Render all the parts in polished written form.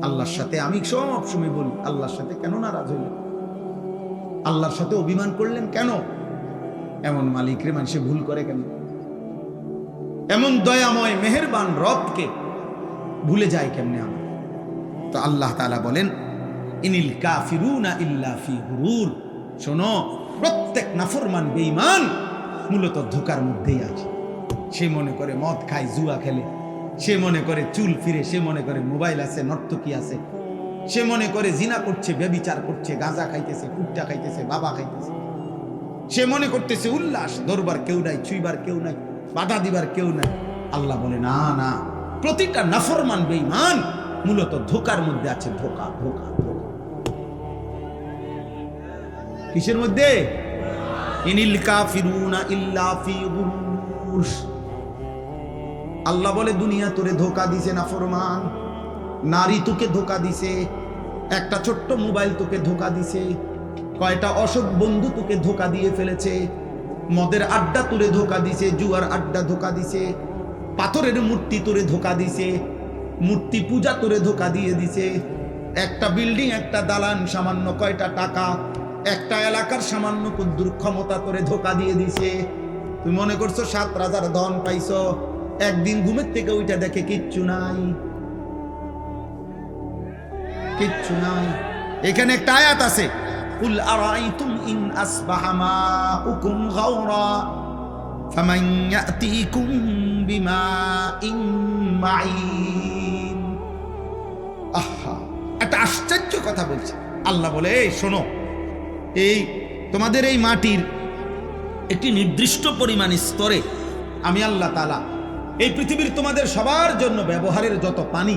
আল্লাহর সাথে আমি সব সময় বলি, আল্লাহর সাথে কেন নারাজ হইলেন? আল্লাহর সাথে অভিমান করলেন কেন? এমন মালিকরে মানুষে ভুল করে কেন? এমন দয়াময় মেহেরবান রবকে ভুলে যায় কেমনে আমরা? তো আল্লাহ তাআলা বলেন, ইনিল কাফিরুনা ইল্লা ফি গুরুর। শোনো, প্রত্যেক নাফরমান বেঈমান মূলত ধোঁকার মধ্যেই আছে। সে মনে করে মদ খায়, জুয়া খেলে, সে মনে করে চুল ফিরে, সে মনে করে মোবাইল আছে, নর্তকী আছে, সে মনে করে জিনা করছে, ব্যভিচার করছে, গাঁজা খাইতেছে, কুট্টা খাইতেছে, বাবা খাইতেছে, সে মনে করতেছে উল্লাস, ধরবার কেউ নাই, ছুঁইবার কেউ নাই, বাধা দিবার কেউ নাই। আল্লাহ বলে না না, প্রতিটা নাফরমান বেঈমান মূলত ধোঁকার মধ্যে আছে। ধোঁকা ধোঁকা ধোঁকা কিসের মধ্যে? ইনিল কাফিরুনা ইল্লা ফি গুরুর। আল্লাহ বলে দুনিয়া তোরে ধোঁকা দিছে নাফরমান, নারী তোকে ধোঁকা দিছে, একটা ছোট্ট মোবাইল তোকে ধোঁকা দিছে, কয়টা অসৎ বন্ধু তোকে ধোঁকা দিয়ে ফেলেছে, মদের আড্ডা তোরে ধোঁকা দিছে, জুয়ার আড্ডা ধোঁকা দিছে, পাথরের মূর্তি তোরে ধোঁকা দিছে, মূর্তি পূজা তোরে ধোঁকা দিয়ে দিছে, একটা বিল্ডিং, একটা দালান, সামান্য কয়টা টাকা, একটা এলাকার সামান্য কুদ্দুর ক্ষমতা তোরে ধোঁকা দিয়ে দিছে। তুই মনে করছো 7 রাজার ধন পাইছো, একদিন ঘুমের থেকে ওইটা দেখে কিচ্ছু নাই, কিচ্ছু নাই। এখানে একটা আয়াত আছে, কুল আরাইতুম ইন আসবাহা মাউকুম গাওরা ফামান ইয়াতিকুম বিমাইন মাইন। আহা, একটা আশ্চর্য কথা বলছে আল্লাহ। বলে এই শোনো, এই তোমাদের এই মাটির একটি নির্দিষ্ট পরিমাণ স্তরে আমি আল্লাহ তাআলা এই পৃথিবীর তোমাদের সবার জন্য ব্যবহারের যত পানি,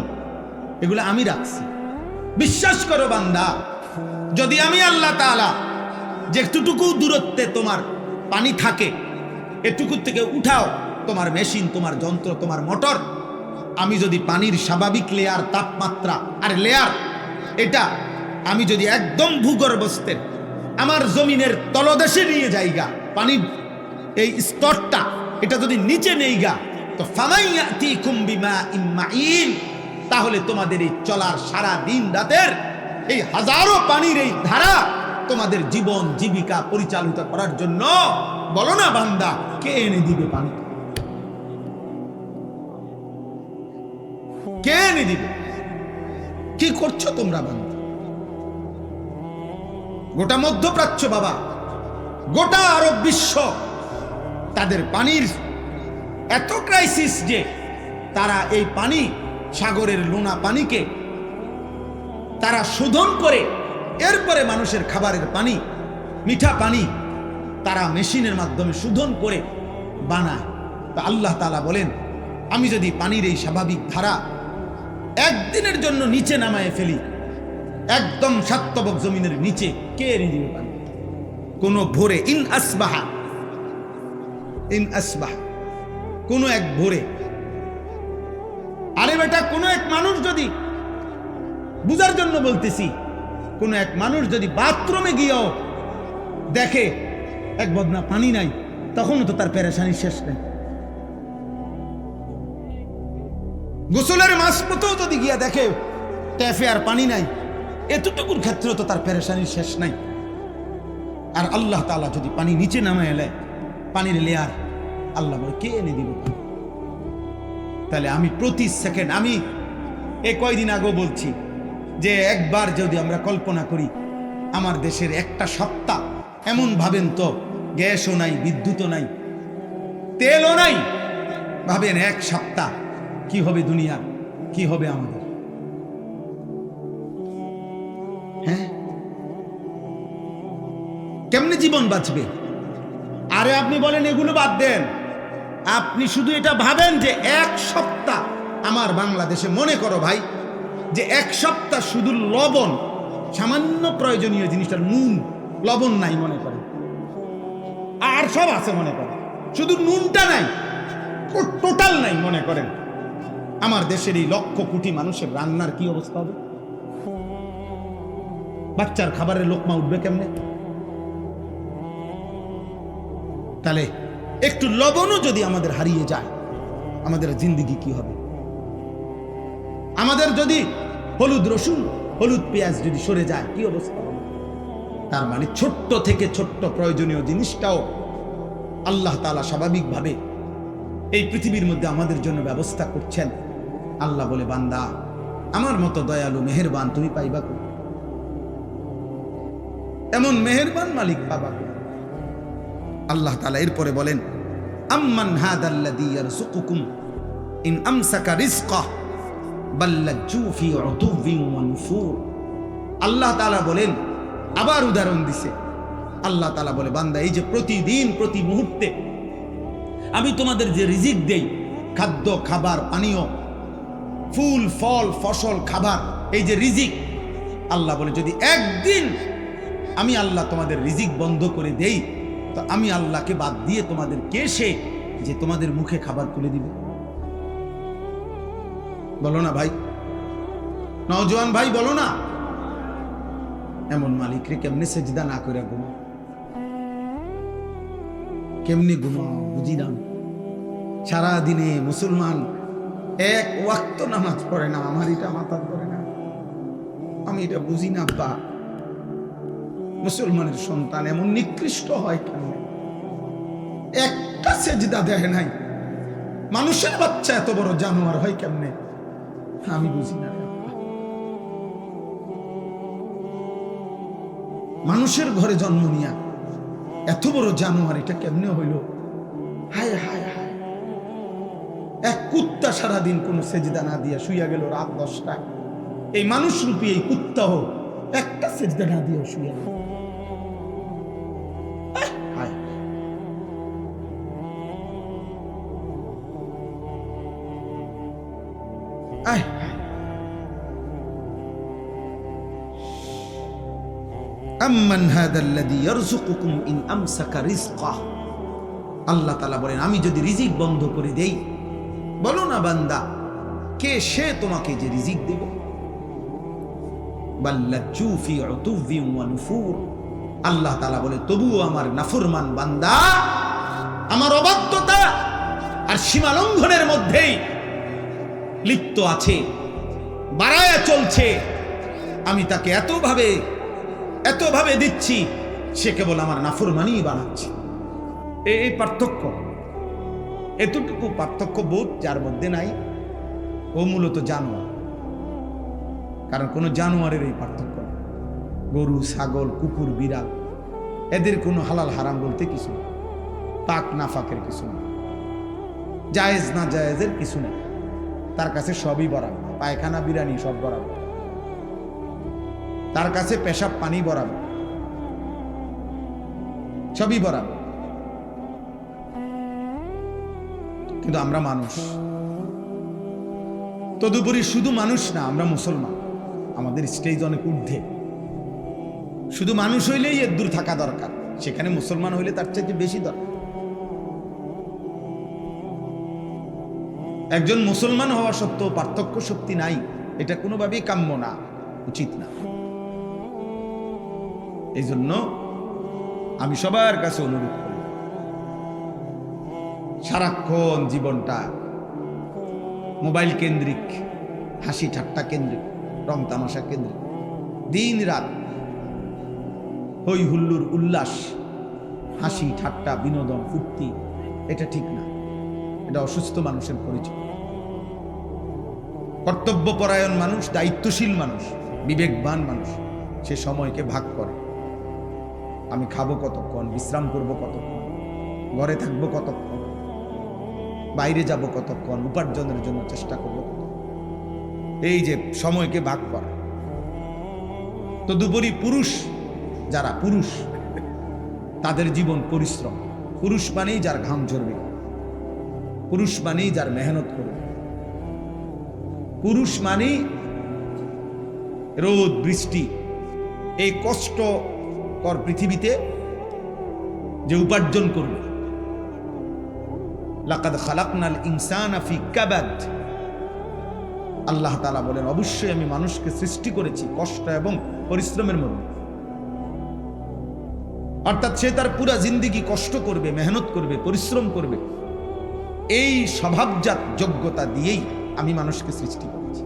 এগুলো আমি রাখছি। বিশ্বাস করো বান্দা, যদি আমি আল্লাহ তাআলা যেটুকু দূরত্বে তোমার পানি থাকে এটুকু থেকে উঠাও তোমার মেশিন, তোমার যন্ত্র, তোমার মোটর, আমি যদি পানির স্বাভাবিক লেয়ার, তাপমাত্রা আর লেয়ার, এটা আমি যদি একদম ভূগর্ভস্থের আমার জমিনের তলদেশে নিয়ে যাইগা, পানির এই স্তরটা এটা যদি নিচে নেইগা, তো ফামাইয়াতিকুম বিমাইন মাইন, তাহলে তোমাদের এই চলার সারা দিন রাতের এই হাজারো পানির এই ধারা তোমাদের জীবন জীবিকা পরিচালিত করার জন্য, বলো না বান্দা, কে এনে দিবে পানি? কে এনে দিবে? কি করছো তোমরা বান্দা? গোটা মধ্যপ্রাচ্য বাবা, গোটা আরব বিশ্ব, তাদের পানির এত ক্রাইসিস যে তারা এই পানি, সাগরের লোনা পানিকে তারা শোধন করে এরপরে মানুষের খাবারের পানি, মিঠা পানি তারা মেশিনের মাধ্যমে শোধন করে বানায়। তা আল্লাহ তাআলা বলেন, আমি যদি পানির এই স্বাভাবিক ধারা একদিনের জন্য নিচে নামায় ফেলি, একদম সাতবক জমিনের নিচে, কে এনে দিবে পানি? কোন ভোরে, ইন আসবাহা, কোন এক ভোরে। আরে বেটা, কোন এক মানুষ যদি, বুঝার জন্য বলতেছি, কোন এক মানুষ যদি বাথরুমে গিয়েও দেখে এক বদনা পানি নাই, তখনও তো তার পেরেশানি শেষ নেই। গোসলের মাঝপথেও যদি গিয়া দেখে ট্যাপে আর পানি নাই, এতটুকুর ক্ষেত্রেও তো তার পেরেশানি শেষ নাই। আর আল্লাহ তাআলা যদি পানি নিচে নামে এলে, পানির লেয়ার, আল্লাহ বলে কে এনে দিবে পানি? তাহলে আমি প্রতি সেকেন্ড, আমি এই কয়দিন আগেও বলছি যে একবার যদি আমরা কল্পনা করি আমার দেশের একটা সপ্তাহ, এমন ভাবেন তো গ্যাসও নাই, বিদ্যুৎও নাই, তেলও নাই, ভাবেন এক সপ্তাহ কি হবে দুনিয়া, কি হবে আমাদের? হ্যাঁ, কেমনে জীবন বাঁচবে? আরে আপনি বলেন এগুলো বাদ দেন, আপনি শুধু এটা ভাবেন যে এক সপ্তাহ আমার বাংলাদেশে, মনে করো ভাই যে এক সপ্তাহ শুধু লবণ, সামান্য প্রয়োজনীয় জিনিসটা নুন, লবণ নাই মনে করেন, আর সব আছে মনে করেন, শুধু নুনটা নাই, টোটাল নাই মনে করেন, আমার দেশের এই লক্ষ কোটি মানুষের রান্নার কি অবস্থা হবে? বাচ্চার খাবারের লোকমা উঠবে কেমনে? তাহলে একটু লবণও যদি আমাদের হারিয়ে যায়, আমাদের জিন্দেগি কি হবে? আমাদের যদি হলুদ রসুন, হলুদ পেঁয়াজ যদি সরে যায় কি অবস্থা হবে? তার মানে ছোট্ট থেকে ছোট্ট প্রয়োজনীয় জিনিসটাও আল্লাহ তাআলা স্বাভাবিকভাবে এই পৃথিবীর মধ্যে আমাদের জন্য ব্যবস্থা করছেন। আল্লাহ বলে, বান্দা আমার মতো দয়ালু মেহেরবান তুমি পাইবা কই? এমন মেহেরবান মালিক পাবা কই? আল্লাহ তাআলা এরপরে বলেন, আম্মান হাদাল্লাযী ইয়ারযুকুকুম ইন আমসাকা রিজকাহ বাল লাজ্জু ফি উতুবিন ওয়া নুফুর। আল্লাহ তাআলা বলেন, আবার উদাহরণ দিছে। আল্লাহ তাআলা বলে, বান্দা এই যে প্রতিদিন প্রতি মুহূর্তে আমি তোমাদের যে রিজিক দেই, খাদ্য খাবার পানীয়, ফুল ফল ফসল খাবার, এই যে রিজিক, আল্লাহ বলে যদি একদিন আমি আল্লাহ তোমাদের রিজিক বন্ধ করে দেই, তো আমি আল্লাহকে বাদ দিয়ে তোমাদের কে সে যে তোমাদের মুখে খাবার তুলে দিবে? বলো না ভাই, নওজোয়ান ভাই বলো না। এমন মালিকরে কেমনে সেজদা না করে ঘুমাও? কেমনে ঘুমাও বুঝি না। সারাদিনে মুসলমান এক ওয়াক্ত নামাজ পড়ে না, আমার এটা মাথা ধরে না, আমি এটা বুঝি না। বা মুসলমানের সন্তান এমন নিকৃষ্ট হয় কেন? একটা সেজদা দেয় নাই। মানুষের বাচ্চা এত বড় জানোয়ার হয় কেমনে? আমি বুঝি না। মানুষের ঘরে জন্ম নিয়া এত বড় জানোয়ার এটা কেমনে হইল? হায় হায় হায়। এক কুত্তা সারাদিন কোনো সেজদা না দিয়া শুইয়া গেল রাত 10টায়। এই মানুষ রূপী এই কুত্তাও একটা সেজদা না দিয়া শুইয়া গেল। আম্মান হাদাল্লাযী ইয়ারযুকুকুম ইন আমসাকা রিজকাহ। আল্লাহ তাআলা বলেন, আমি যদি রিজিক বন্ধ করে দেই, বলো না বান্দা কে সে তোমাকে যে রিজিক দেবে? বাল লাজ্জু ফি উতুবিন ওয়া নুফুর। আল্লাহ তাআলা বলে, তবুও আমার নাফরমান বান্দা আমার অবাধ্যতা আর সীমা লঙ্ঘনের মধ্যেই লিপ্ত আছে, বাড়ায়া চলছে। আমি তাকে এতভাবে দিচ্ছি, সে কেবল আমার নাফরমানি বাড়াচ্ছে। এই পার্থক্য, এতটুকু পার্থক্য বোধ যার মধ্যে নাই, ও মূলত জানোয়ার। কারণ কোনো জানোয়ারের এই পার্থক্য নেই। গরু, ছাগল, কুকুর, বিড়াল, এদের কোনো হালাল হারাম বলতে কিছু নেই, পাক নাফাকের কিছু নেই, জায়েজ না জায়েজের কিছু নেই। তার কাছে সবই বরাবর, পায়খানা বিরানি সব বরাবর, তার কাছে পেশাব পানি বরাবর, সবই বরাবর। কিন্তু আমরা মানুষ, তদুপরি শুধু মানুষ না, আমরা মুসলমান। আমাদের স্টেজ অনেক ঊর্ধ্বে। শুধু মানুষ হইলেই এর দূর থাকা দরকার, সেখানে মুসলমান হইলে তার চাইতে বেশি দরকার। একজন মুসলমান হওয়া সত্ত্বেও পার্থক্য শক্তি নাই, এটা কোনোভাবেই কাম্য না, উচিত না। এই জন্য আমি সবার কাছে অনুরোধ করি, সারাক্ষণ জীবনটা মোবাইল কেন্দ্রিক, হাসি ঠাট্টা কেন্দ্রিক, রং তামাশা কেন্দ্রিক, দিন রাত হই হুল্লোড় উল্লাস, হাসি ঠাট্টা বিনোদন ফুর্তি, এটা ঠিক না। এটা অসুস্থ মানুষের পরিচয়। কর্তব্যপরায়ণ মানুষ, দায়িত্বশীল মানুষ, বিবেকবান মানুষ সে সময়কে ভাগ করে। আমি খাবো কতক্ষণ, বিশ্রাম করব কতক্ষণ, ঘরে থাকবো কতক্ষণ, বাইরে যাব কতক্ষণ, উপার্জনের জন্য চেষ্টা করবো কতক্ষণ, এই যে সময়কে ভাগ করা। তদুপরি পুরুষ, যারা পুরুষ তাদের জীবন পরিশ্রম। পুরুষ মানেই যার ঘাম ঝরবে, পুরুষ মানেই যার মেহনত করবে, পুরুষ মানেই রোদ বৃষ্টি এই কষ্টকর পৃথিবীতে যে উপার্জন করবে। লাকাদ খালাকনাল ইনসানা ফি কাবাদ। আল্লাহ তাআলা বলেন, অবশ্যই আমি মানুষকে সৃষ্টি করেছি কষ্ট এবং পরিশ্রমের মধ্যে। অর্থাৎ সে তার পুরা জিন্দেগি কষ্ট করবে, মেহনত করবে, পরিশ্রম করবে। এই স্বভাবজাত যোগ্যতা দিয়েই আমি মানুষকে সৃষ্টি করেছি।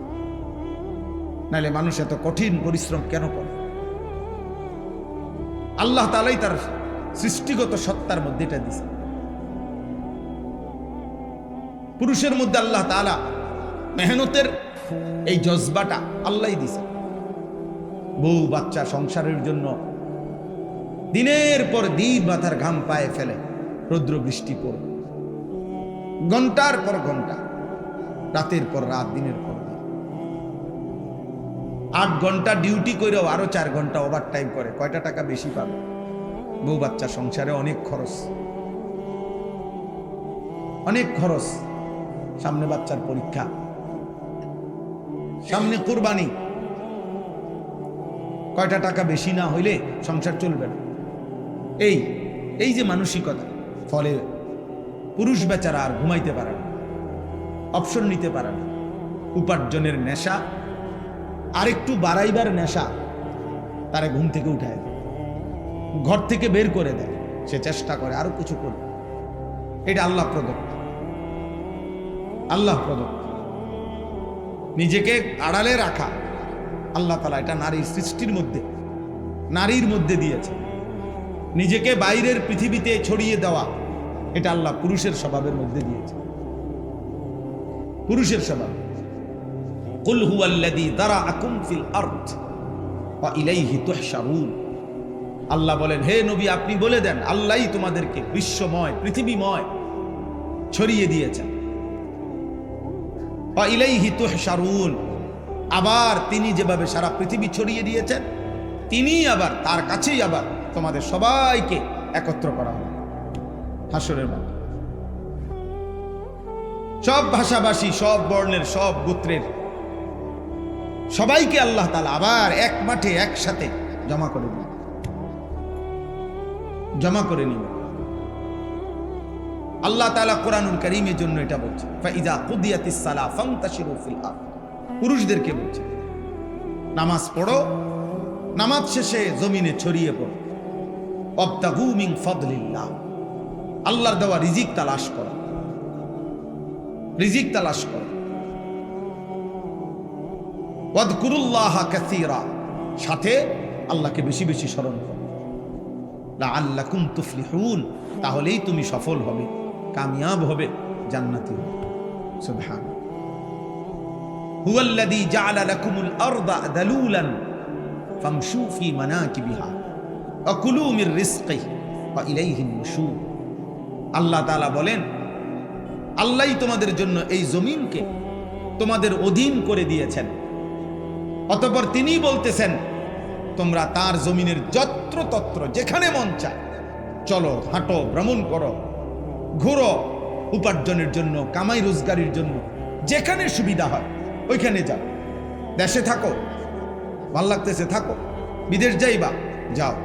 নাহলে মানুষ এত কঠিন পরিশ্রম কেন করে? আল্লাহ তাআলাই তার সৃষ্টিগত সত্তার মধ্যে এটা দিয়েছে। পুরুষের মধ্যে আল্লাহ তাআলা মেহনতের এই জজবাটা আল্লাহই দিয়েছে। বউ বাচ্চা সংসারের জন্য দিনের পর দিন মাথার ঘাম পায়ে ফেলে, রৌদ্র বৃষ্টি পড়ে, ঘন্টার পর ঘন্টা, রাতের পর রাত, দিনের পর দিন, 8 ঘন্টা ডিউটি করেও আরো 4 ঘন্টা ওভার টাইম করে, কয়টা টাকা বেশি পাবে? বউ বাচ্চা সংসারে অনেক খরচ, অনেক খরচ। সামনে বাচ্চার পরীক্ষা, সামনে কুরবানি, কয়টা টাকা বেশি না হইলে সংসার চলবে না। এই যে মানসিকতা, ফলে পুরুষ বেচারা আর ঘুমাইতে পারে না, অপশন নিতে পারে না। উপার্জনের নেশা আর একটু বাড়াইবার নেশা তারা ঘুম থেকে উঠায় দেয়, ঘর থেকে বের করে দেয়। সে চেষ্টা করে আরো কিছু করবে। এটা আল্লাহ প্রদত্ত, আল্লাহ প্রদত্ত। নিজেকে আড়ালে রাখা আল্লাহ তাআলা এটা নারীর সৃষ্টির মধ্যে, নারীর মধ্যে দিয়েছে। নিজেকে বাইরের পৃথিবীতে ছড়িয়ে দেওয়া এটা আল্লাহ পুরুষের স্বভাবের মধ্যে দিয়েছে, পুরুষের স্বভাব। কুল হুয়াল্লাযী দারাআকুম ফিল আরদ ওয়া ইলাইহি তুহশারুন। আল্লাহ বলেন, হে নবী আপনি বলে দেন, আল্লাহই তোমাদেরকে বিশ্বময়, পৃথিবীময় ছড়িয়ে দিয়েছেন। ওয়া ইলাইহি তুহশারুন, আবার তিনি যেভাবে সারা পৃথিবী ছড়িয়ে দিয়েছেন, তিনি আবার তার কাছেই আবার তোমাদের সবাইকে একত্র করা হবে হাসরের মাঠে। সব ভাষাভাষী, সব বর্ণের, সব গোত্রের সবাইকে আল্লাহ তাআলা আবার এক মাঠে একসাথে জমা করে দিবেন, জমা করে নিবেন। আল্লাহ তাআলা কোরআনুল কারীমের জন্য এটা বলছে, ফাইযা কুদিয়াতিস সালাহ ফান্তাশিরু ফিল আরদ। পুরুষদেরকে বলছে, নামাজ পড়ো, নামাজ শেষে জমিনে ছড়িয়ে পড়ো। ওয়াবতাগু মিন ফাদলিল্লাহ, আল্লাহর দেওয়া রিজিক তালাশ করো, রিজিক তালাশ করো। ওয়াযকুরুল্লাহা কাসীরা, সাথে আল্লাহকে বেশি বেশি স্মরণ করো। লাআল্লাকুম তুফলিহুন, তাহলেই তুমি সফল হবে, কামিয়াব হবে, জান্নাতি হবে। সুবহান। হুয়াল্লাযী জাআলা লাকুমুল আরদা দালুলান ফামশু ফি মানাকিবিহা ওয়া কুলু মির রিজকিহি ওয়া ইলাইহিন নুশুর। আল্লাহ তাআলা বলেন, আল্লাহই তোমাদের জন্য এই জমিনকে তোমাদের অধীন করে দিয়েছেন। অতঃপর তিনি বলতেছেন, তোমরা তার জমিনের যত্রতত্র যেখানে মন চায় চলো, হাঁটো, ভ্রমণ করো, ঘুরো, উপার্জনের জন্য, কামাই রোজগারের জন্য যেখানে সুবিধা হয় ওইখানে যাও। দেশে থাকো, ভাল লাগতেছে থাকো, বিদেশ যাইবা যাও,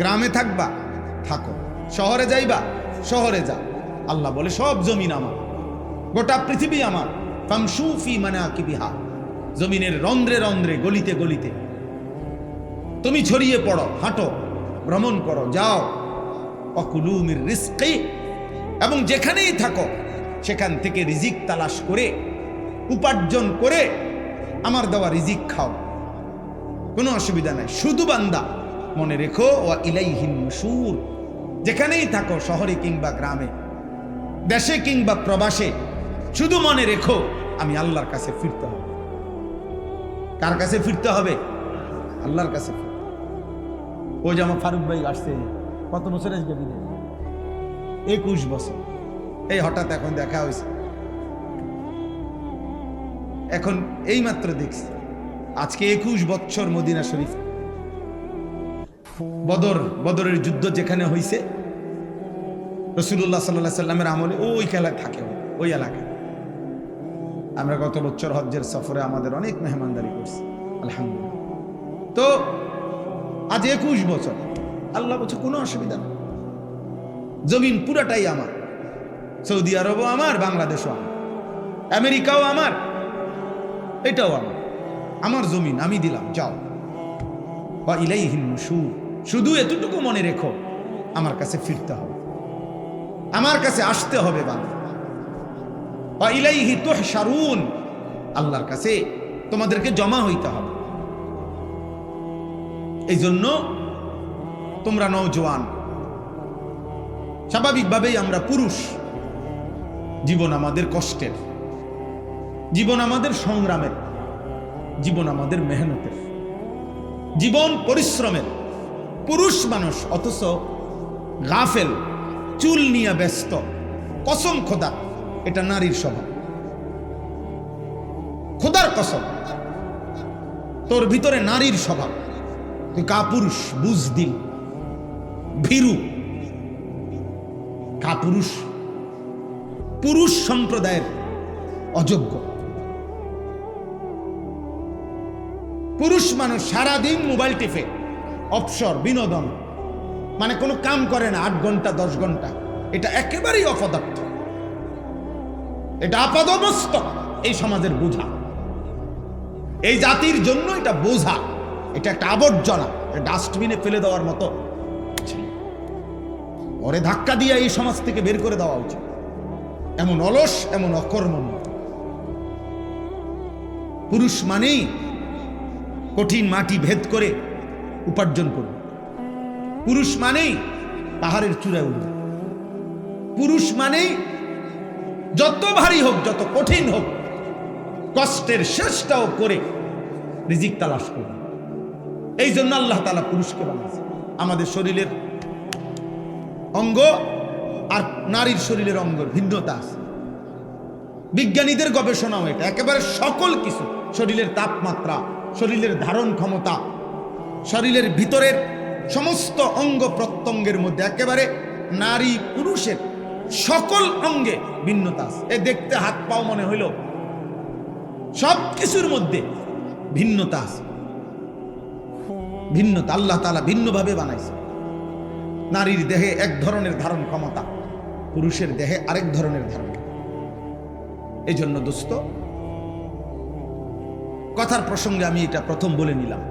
গ্রামে থাকবা থাকো, শহরে যাইবা শহরে যাও। আল্লাহ বলে, সব জমিন আমার, গোটা পৃথিবী আমার। ফামশু ফি মানাকিবিহা, জমিনের রন্ধ্রে রন্ধ্রে, গলিতে গলিতে তুমি ছড়িয়ে পড়ো, হাঁটো, ভ্রমণ করো, যাও। ওয়াকুলু মির রিজকি, এবং যেখানেই থাকো সেখান থেকে রিজিক তালাশ করে, উপার্জন করে আমার দেওয়া রিজিক খাও, কোনো অসুবিধা নাই। শুধু বান্দা মনে রেখো, ওয়া ইলাইহিন নুশুর, যেখানেই থাকো, শহরে কিংবা গ্রামে, দেশে কিংবা প্রবাসে, শুধু মনে রেখো আমি আল্লাহর কাছে ফিরতে হবে। কার কাছে ফিরতে হবে? আল্লাহর কাছে। ওই যে আমার ফারুক ভাই আসছে, কত বছর আজকে বিদেশ? 21 বছর। এই হঠাৎ এখন দেখা হয়েছে, এখন এই মাত্র দেখছি, আজকে 21 বছর মদিনা শরীফ। বদরের যুদ্ধ যেখানে হয়েছে, রাসূলুল্লাহ সাল্লাল্লাহু আলাইহি সাল্লামের আমলে ওই খেলায় থাকে, ওই এলাকায়। আমরা গত বছর হজ্জের সফরে আমাদের অনেক মেহমানদারি করছি, আলহামদুলিল্লাহ। তো আজ 21 বছর, আল্লাহ বলছে কোনো অসুবিধা নেই, জমিন পুরাটাই আমার। সৌদি আরবও আমার, বাংলাদেশও আমার, আমেরিকাও আমার, এটাও আমার, আমার জমিন আমি দিলাম, যাও। ওয়া ইলাইহিন নুশুর, শুধু এতটুকু মনে রেখো আমার কাছে ফিরতে হবে, আমার কাছে আসতে হবে বান্দা। ওয়া ইলাইহি তুহশারুন, আল্লাহর কাছে তোমাদেরকে জমা হইতে হবে। এই জন্য তোমরা নওজোয়ান, স্বাভাবিকভাবেই আমরা পুরুষ, জীবন আমাদের কষ্টের, জীবন আমাদের সংগ্রামের, জীবন আমাদের মেহনতের, জীবন পরিশ্রমের। পুরুষ মানুষ অথচ গাফেল, চুল নিয়ে ব্যস্ত। কসম খোদা, এটা নারীর স্বভাব। খোদার কসম, তোর ভিতরে নারীর স্বভাব। তুই কাপুরুষ, বুঝদিল, ভীরু, কাপুরুষ, পুরুষ সম্প্রদায়ের অযোগ্য। পুরুষ মানুষ সারাদিন মোবাইল টিপে, অবসর, বিনোদন, মানে কোনো কাম করে না 8 ঘন্টা 10 ঘন্টা। এটা একেবারেই অপদার্থ, এটা আপাদমস্তক এই সমাজের বোঝা, এই জাতির জন্য এটা বোঝা, এটা একটা আবর্জনা, ডাস্টবিনে ফেলে দেওয়ার মতো। ওরে ধাক্কা দিয়ে এই সমাজ থেকে বের করে দেওয়া উচিত। এমন অলস, এমন অকর্মণ্য। পুরুষ মানেই কঠিন মাটি ভেদ করে উপার্জন করবে। পুরুষ মানেই পাহাড়ের চূড়ায় উঠবে। পুরুষ মানেই যত ভারী হোক, যত কঠিন হোক, কষ্টের শেষটাও করে রিজিক তালাশ করবে। এই জন্য আল্লাহ তাআলা পুরুষকে বানিয়েছে। আমাদের শরীরের অঙ্গ আর নারীর শরীরের অঙ্গের ভিন্নতা আছে। বিজ্ঞানীদের গবেষণাও এটা, একেবারে সকল কিছু, শরীরের তাপমাত্রা, শরীরের ধারণ ক্ষমতা, শরীরের ভিতরের সমস্ত অঙ্গ প্রত্যঙ্গের মধ্যে একেবারে নারী পুরুষের সকল অঙ্গে ভিন্নতা আছে। এ দেখতে হাত পাও মনে হইল, সব কিছুর মধ্যে ভিন্নতা আছে। ভিন্নতা আল্লাহ তাআলা ভিন্নভাবে বানাইছে। নারীর দেহে এক ধরনের ধারণ ক্ষমতা, পুরুষের দেহে আরেক ধরনের ধারণ ক্ষমতা। এই জন্য দোস্ত, কথার প্রসঙ্গে আমি এটা প্রথম বলে নিলাম,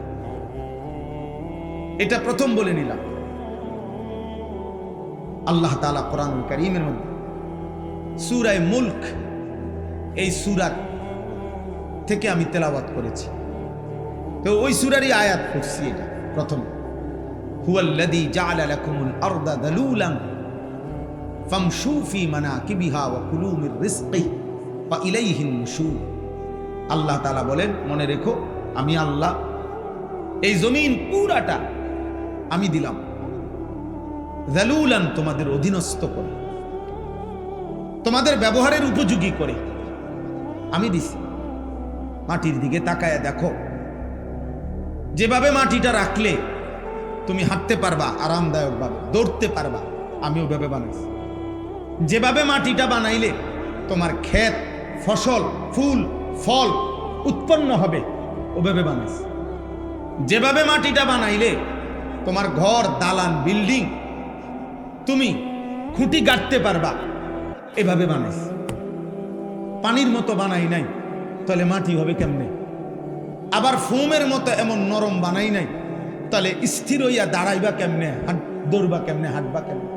এটা প্রথম বলে নিলাম। আল্লাহ তাআলা কোরআনুল কারীমের মধ্যে সূরা মুলক, এই সূরা থেকে আমি তেলাওয়াত করেছি, তো ওই সূরারই আয়াত পড়ছি। এটা প্রথম, হুয়াল্লাযী জাআলা লাকুমুল আরদা যালুলান ফামশু ফি মানাকিবিহা ওয়া কুলু মির রিজকিহি ওয়া ইলাইহিন নুশুর। আল্লাহ তাআলা বলেন, মনে রেখো, আমি আল্লাহ এই জমিন পুরাটা আমি দিলাম যালুলান, তোমাদের অধীনস্থ করে, তোমাদের ব্যবহারের উপযোগী করে আমি দিছি। মাটির দিকে তাকায়া দেখো, যেভাবে মাটিটা রাখলে তুমি হাঁটতে পারবা আরামদায়কভাবে, দৌড়তে পারবা, আমি ওভাবে বানাইছি। যেভাবে মাটিটা বানাইলে তোমার ক্ষেত, ফসল, ফুল, ফল উৎপন্ন হবে, ওভাবে বানাইছি। যেভাবে মাটিটা বানাইলে তোমার ঘর, দালান, বিল্ডিং তুমি খুঁটি গাঁথতে পারবা, এভাবে বানাইছি। পানির মতো বানাই নাই, তাহলে মাটি হবে কেমনে? আবার ফোমের মতো এমন নরম বানাই নাই, তাহলে স্থির হইয়া দাঁড়াইবা কেমনে, দৌড়বা কেমনে, হাঁটবা কেমনে?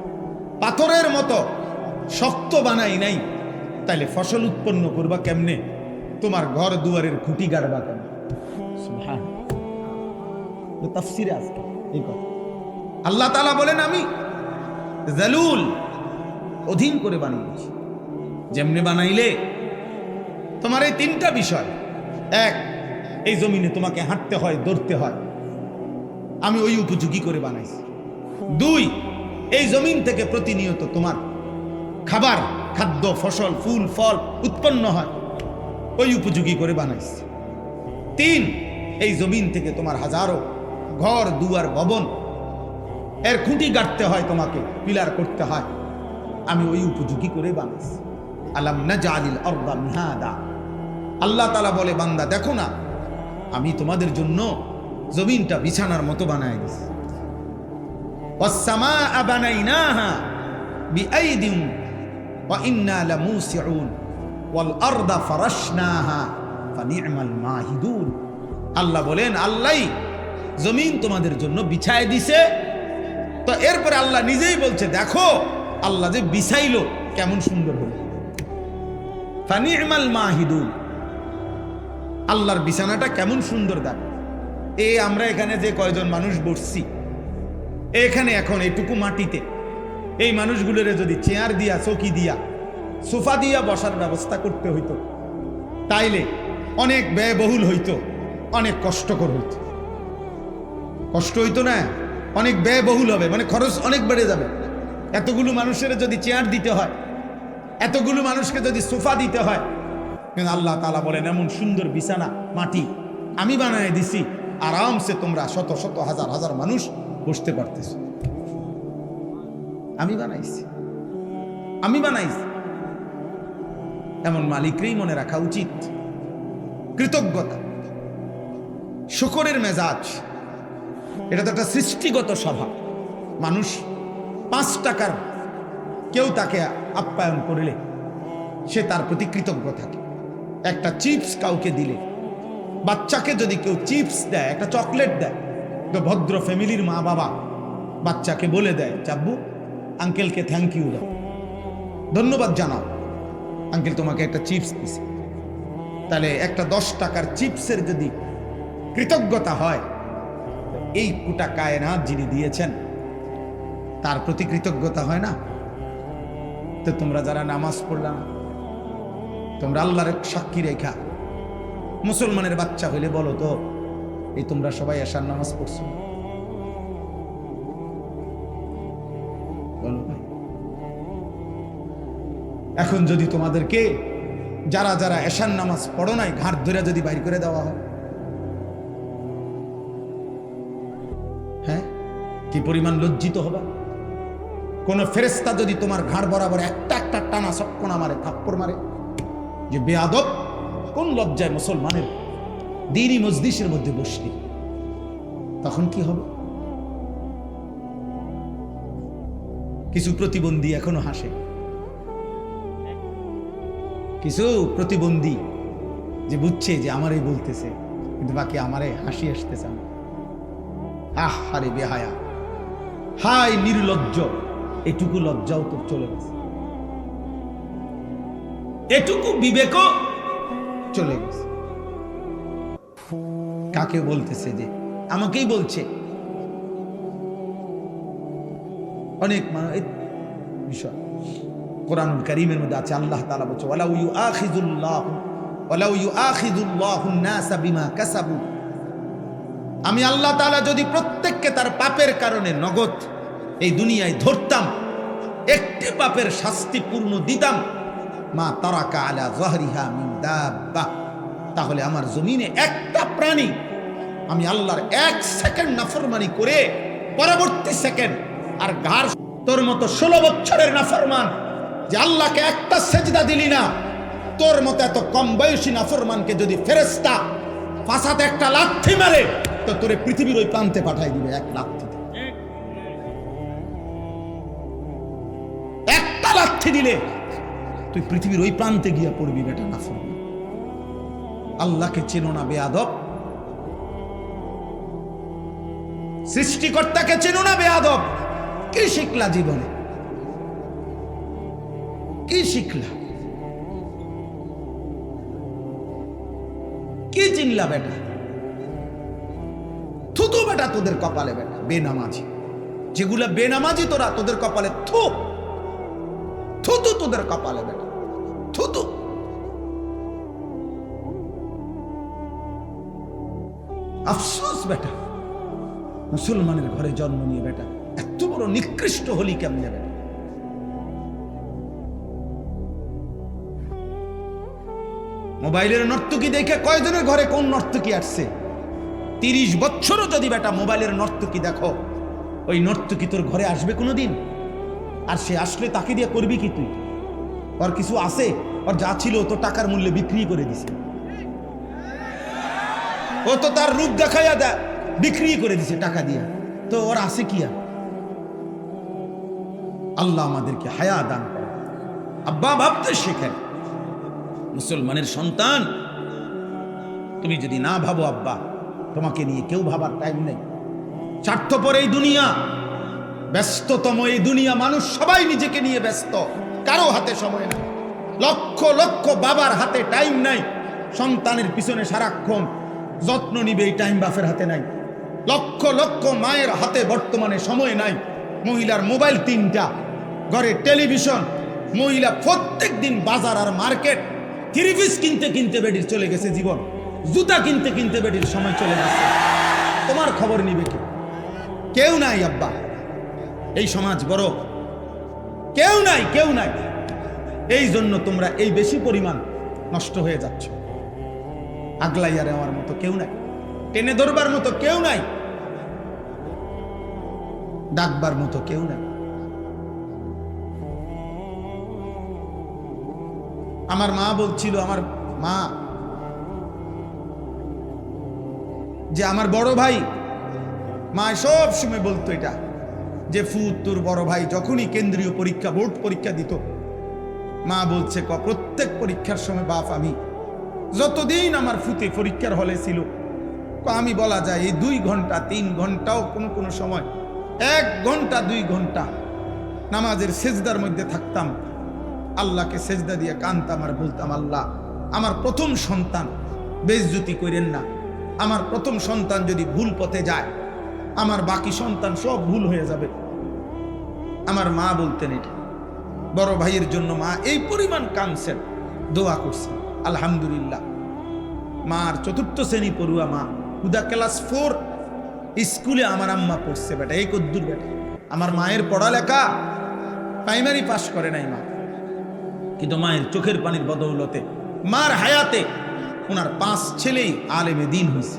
পাথরের মতো শক্ত বানাই নাই, তাহলে ফসল উৎপন্ন করবা কেমনে? তোমার ঘর দুয়ারের খুঁটি গাড়বা কেমনে? সুবহানাল্লাহ, তাফসীরে আছে এই কথা। আল্লাহ তাআলা বলেন, আমি যালুল, অধীন করে বানিয়েছি। যেমনে বানাইলে তোমার এই 3টা বিষয়, এক, এই জমিনে তোমাকে হাঁটতে হয়, দৌড়তে হয়, আমি ওই উপযোগী করে বানাইছি। 2, এই জমিন থেকে প্রতিনিয়ত তোমার খাবার, খাদ্য, ফসল, ফুল, ফল উৎপন্ন হয়, ওই উপযোগী করে বানাইছি। 3, এই জমিন থেকে তোমার হাজারো ঘর, দুয়ার, ভবন, এর খুঁটি গাঁথতে হয়, তোমাকে পিলার করতে হয়, আমি ওই উপযোগী করে বানাইছি। আলাম নাজআলিল আরদা মিহাদা। আল্লাহ তাআলা বলে, বান্দা দেখো না, আমি তোমাদের জন্য জমিনটা বিছানার মতো বানায় দিয়েছি। ওয়াস সামাআ বানাইনাহা বিআইদিন ওয়া ইন্না লামুসিউন ওয়াল আরদা ফারাশনাহা ফানি'মাল মাহিদুন। আল্লাহ বলেন, আল্লাহই জমিন তোমাদের জন্য বিছায় দিছে। তো এরপরে আল্লাহ নিজেই বলছে, দেখো আল্লাহ যে বিছাইলো কেমন সুন্দর হলো। ফানি'মাল মাহিদুন, আল্লাহর বিছানাটা কেমন সুন্দর দেখ। আমরা এখানে যে কয়জন মানুষ বসছি, এখানে এখন এইটুকু মাটিতে এই মানুষগুলোরে যদি চেয়ার দিয়া, চৌকি দিয়া, সোফা দিয়া বসার ব্যবস্থা করতে হইতো, তাইলে অনেক ব্যয়বহুল হইতো, অনেক কষ্টকর হইতো। কষ্ট হইতো না, অনেক ব্যয়বহুল হবে, মানে খরচ অনেক বেড়ে যাবে। এতগুলো মানুষের যদি চেয়ার দিতে হয়, এতগুলো মানুষকে যদি সোফা দিতে হয়, কিন্তু আল্লাহ তাআলা বলেন এমন সুন্দর বিছানা মাটি আমি বানায় দিছি, আরামসে তোমরা শত শত হাজার হাজার মানুষ বসতে পারতেছ। আমি বানাইছি, আমি বানাইছি। এমন মালিকরেই মনে রাখা উচিত। কৃতজ্ঞতা, শুকরের মেজাজ, এটা তো একটা সৃষ্টিগত স্বভাব। মানুষ 5 টাকার কেউ তাকে আপ্যায়ন করলে সে তার প্রতি কৃতজ্ঞ থাকে। একটা চিপস কাউকে দিলে, বাচ্চাকে যদি কেউ চিপস দেয়, একটা চকলেট দেয়, তো ভদ্র ফ্যামিলির মা বাবা বাচ্চাকে বলে দেয়, চাব্বু আঙ্কেলকে থ্যাংক ইউ দাও, ধন্যবাদ জানাও, আঙ্কেল তোমাকে একটা চিপস দিছে। তাহলে একটা 10 টাকার চিপসের যদি কৃতজ্ঞতা হয়, এই কোটা কায়নাত যিনি দিয়েছেন তার প্রতি কৃতজ্ঞতা হয় না? তো তোমরা যারা নামাজ পড়লা না, তোমরা আল্লাহর সাক্ষী রেখা মুসলমানের বাচ্চা হইলে বলো তো, এই তোমরা সবাই এশার নামাজ পড়ছো? বলো ভাই। এখন যদি তোমাদেরকে যারা যারা এশার নামাজ পড়ো নাই ঘাট ধরে যদি বাইর করে দেওয়া হয়, হ্যাঁ, কি পরিমাণ লজ্জিত হবা? কোন ফেরেশতা যদি তোমার ঘাড় বরাবর একটা একটা টানা সক্কনা মারে, থাপ্পড় মারে, যে বেয়াদব, কোন লজ্জায় মুসলমানের দ্বীনি মজলিসের মধ্যে বসলি, তখন কি হবে? কিছু প্রতিবন্ধী এখনো হাসে, কিছু প্রতিবন্ধী যে বুঝছে যে আমারই বলতেছে, কিন্তু বাকি আমারে হাসি আসতেছে না। আহারে বেহায়া, হাই নির্লজ্জ, এটুকু লজ্জাও তো চলে গেছে, এটুকু বিবেকও চলে গেছে। কাকে বলতেছে? যে আমাকেই বলছে। অনেক বিষয় কোরআনুল কারীমের মধ্যে আছে, আল্লাহ তাআলা বলছে ওয়ালাউ ইউআখিযুল্লাহুন নাসা বিমা কাসাবু, আমি আল্লাহ তাআলা যদি প্রত্যেককে তার পাপের কারণে নগদ এই দুনিয়ায় ধরতাম, একটি পাপের শাস্তি পূর্ণ দিতাম, মা তারাকা আলা যাহরিহা মিন দাব্বা, তাহলে আমার জমিনে একটা প্রাণী আমি আল্লাহর 1 সেকেন্ড নাফরমানি করে পরবর্তী সেকেন্ড আর ঘাড়, তোর মতো 16 বছরের নাফরমান যে আল্লাহকে একটা সেজদা দিলি না, তোর মতো এত কম বয়সী নাফরমানকে যদি ফেরেশতা ফাসাতে একটা লাথি মারে, তো তোরে পৃথিবীর ওই প্রান্তে পাঠাই দিবে এক লাথি। একটা লাথি দিলে তুই পৃথিবীর ওই প্রান্তে গিয়া পড়বি বেটা নাফরমান। আল্লাহকে চেনো না বেয়াদব, সৃষ্টিকর্তাকে চেনো না বেয়াদব। কি শিখলা জীবনে? কি শিখলা? কি চিনলা বেটা? থুতু বেটা তোদের কপালে বেটা, বেনামাজি যেগুলা বেনামাজি, তোরা তোদের কপালে থু, থুতু তোদের কপালে বেটা, থুতু। আফসোস বেটা, মুসলমানের ঘরে জন্ম নিয়ে বেটা এত বড় নিকৃষ্ট হলি কেমনে বেটা? মোবাইলের নর্তকী দেখে কয়জনের ঘরে কোন নর্তকী আসছে? 30 বছরও যদি বেটা মোবাইলের নর্তকী দেখো, ওই নর্তকী তোর ঘরে আসবে কোনোদিন? আর সে আসলে তাকে দিয়ে করবি কি তুই? ওর কিছু আছে? ওর যা ছিল তো টাকার মূল্যে বিক্রি করে দিছে, ও তো তার রূপ দেখাইয়া বিক্রি করে দিছে টাকা দিয়ে, তো ওর আছে কি? আল্লাহ আমাদেরকে হায়া দান করে। আব্বা ভাবতে শেখেন, মুসলমানের সন্তান তুমি যদি না ভাবো আব্বা, তোমাকে নিয়ে কেউ ভাবার টাইম নেই। স্বার্থপর এই দুনিয়া, ব্যস্ততম এই দুনিয়া, মানুষ সবাই নিজেকে নিয়ে ব্যস্ত, কারো হাতে সময় নাই। লক্ষ লক্ষ বাবার হাতে টাইম নাই, সন্তানের পিছনে সারাক্ষণ যত্ন নিবে এই টাইম বাপের হাতে নাই। লক্ষ লক্ষ মায়ের হাতে বর্তমানে সময় নাই। মহিলার মোবাইল 3টা, ঘরে টেলিভিশন, মহিলা প্রত্যেক দিন বাজার আর মার্কেট, 3 পিস কিনতে কিনতে বেডির চলে গেছে জীবন, জুতা কিনতে কিনতে বেডির সময় চলে গেছে। তোমার খবর নিবে কি? কেউ নাই আব্বা, এই সমাজ বড়, কেউ নাই, কেউ নাই। এই জন্য তোমরা এই বেশি পরিমাণ নষ্ট হয়ে যাচ্ছ। আগলাইয়া নেওয়ার মতো কেউ নাই, টেনে ধরবার মতো কেউ নাই, ডাকবার মতো কেউ নাই। আমার মা বলছিল, আমার মা, যে আমার বড় ভাই, মা সব সময় বলতো এটা, যে ফুত তোর বড় ভাই যখনই কেন্দ্রীয় পরীক্ষা, বোর্ড পরীক্ষা দিত, মা বলছে প্রত্যেক পরীক্ষার সময় বাপ, আমি যতদিন আমার ফুতে পরীক্ষার হলে ছিল, আমি বলা যায় এই 2 ঘন্টা 3 ঘন্টাও কোনো কোনো সময় 1 ঘন্টা 2 ঘন্টা নামাজের সেজদার মধ্যে থাকতাম, আল্লাহকে সেজদা দিয়ে কাঁদতাম আর বলতাম, আল্লাহ আমার প্রথম সন্তান বেইজ্জতি করেন না, আমার প্রথম সন্তান যদি ভুল পথে যায় আমার বাকি সন্তান সব ভুল হয়ে যাবে। আমার মা বলতেন এটা। বড় ভাইয়ের জন্য মা এই পরিমাণ কাঁদছেন, দোয়া করছেন। আলহামদুলিল্লাহ, মার 4র্থ শ্রেণী পড়ুয়া মা, হুদা ক্লাস 4 স্কুলে আমার আম্মা পড়ছে বেটা, এই কদ্দুর বেটা। আমার মায়ের পড়ালেখা প্রাইমারি পাস করে নাই মা, কিন্তু মায়ের চোখের পানির বদৌলতে, মার হায়াতে ওনার 5 ছেলেই আলেমে দ্বীন হয়েছে।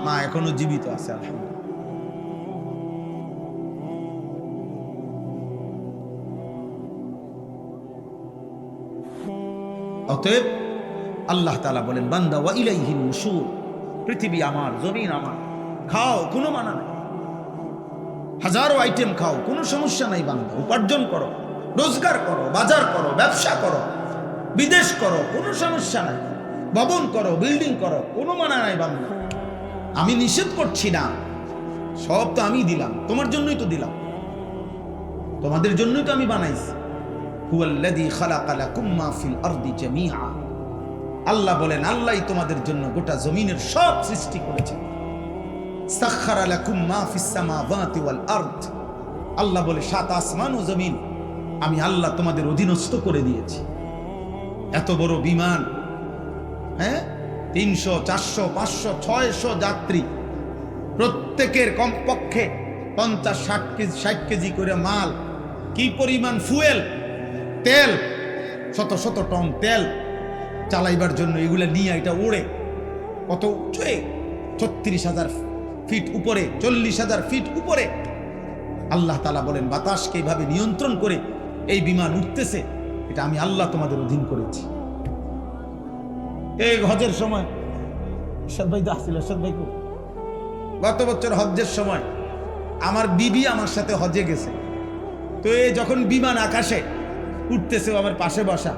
মা এখনো জীবিত আছে আলহামদুলিল্লাহ। অতএব আল্লাহ তাআলা বলেন, বান্দা ওয়া ইলাইহিন নুশুর, পৃথিবী আমার, জমিন আমার, খাও কোনো মানা নাই, হাজারো আইটেম খাও কোনো সমস্যা নাই বান্দা, উপার্জন করো, রোজগার করো, বাজার করো, ব্যবসা করো, বিদেশ করো, কোনো সমস্যা নাই, ভবন করো, বিল্ডিং করো, কোনো মানা নাই বান্দা। আমি নিষেধ করছি না, সব তো আমি দিলাম, তোমার জন্যই তো দিলাম, তোমাদের জন্যই তো আমি বানাইছি। হুয়াল্লাযী খালাকা লাকুম মা ফিল আরদি জামিআ, আল্লাহ বলেন আল্লাহই তোমাদের জন্য গোটা জমিনের সব সৃষ্টি করেছেন। সাখখারা লাকুম মা ফিস সামাওয়াতি ওয়াল আরদ, আল্লাহ বলে 7 আসমান ও জমিন আমি আল্লাহ তোমাদের অধীনস্থ করে দিয়েছি। এত বড় বিমান, হ্যাঁ, 300 400 500 600 যাত্রী, প্রত্যেকের কমপক্ষে 50-60 কেজি করে মাল, কি পরিমাণ ফুয়েল, তেল, শত শত টন তেল চালাইবার জন্য এগুলা নিয়ে এটা ওড়ে কত উঁচুয়ে, 36,000 ফিট উপরে, 40,000 ফিট উপরে। আল্লাহ তাআলা বলেন বাতাসকে এইভাবে নিয়ন্ত্রণ করে এই বিমান উঠতেছে, এটা আমি আল্লাহ তোমাদের অধীন করেছি। এই হজের সময় এরশাদ ভাই আসছিল, এরশাদ ভাই গত বছর হজ্জের সময় আমার বিবি আমার সাথে হজে গেছে, তো এই যখন বিমান আকাশে উঠতেছে আমার পাশে বসা,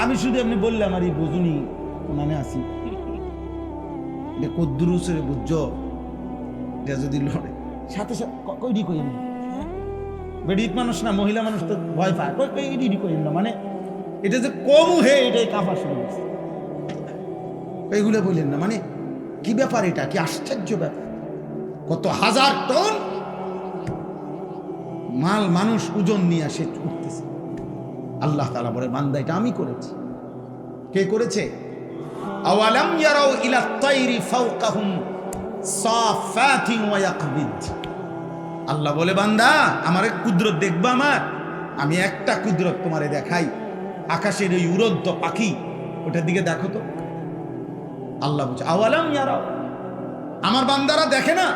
আমি শুধু এমনি বললাম আর এই বুঝুনি মানে আসি কদ্দুরুসের বুঝছো, এটা যদি লড়ে সাথে সাথে কইডি কইন না, বেডিক মানুষ না, মহিলা মানুষ তো ভয় পায়, কইডি কইন না, মানে এটা যে কম হে এটাই কাঁপা শুরু করছে, এইগুলো বললেন না, মানে কি ব্যাপার, এটা কি আশ্চর্য ব্যাপার, কত হাজার টন মাল মানুষ ওজন নিয়ে আসে উঠতেছে। আল্লাহ তাআলা বলে বান্দা এটা আমি করেছি। কে করেছে? আওয়ালাম ইয়ারাউ ইলা তাইরি ফাওকাহুম সাফাতিন ওয়া ইয়াকবিদ, আল্লাহ বলে বান্দা আমার এক কুদরত দেখবা, আমার আমি একটা কুদরত তোমারে দেখাই, আকাশের ওই উড়ন্ত পাখি, ওটার দিকে দেখো তো। আল্লাহ বলছে আওয়ালাম ইয়ারাউ, আমার বান্দারা দেখে না,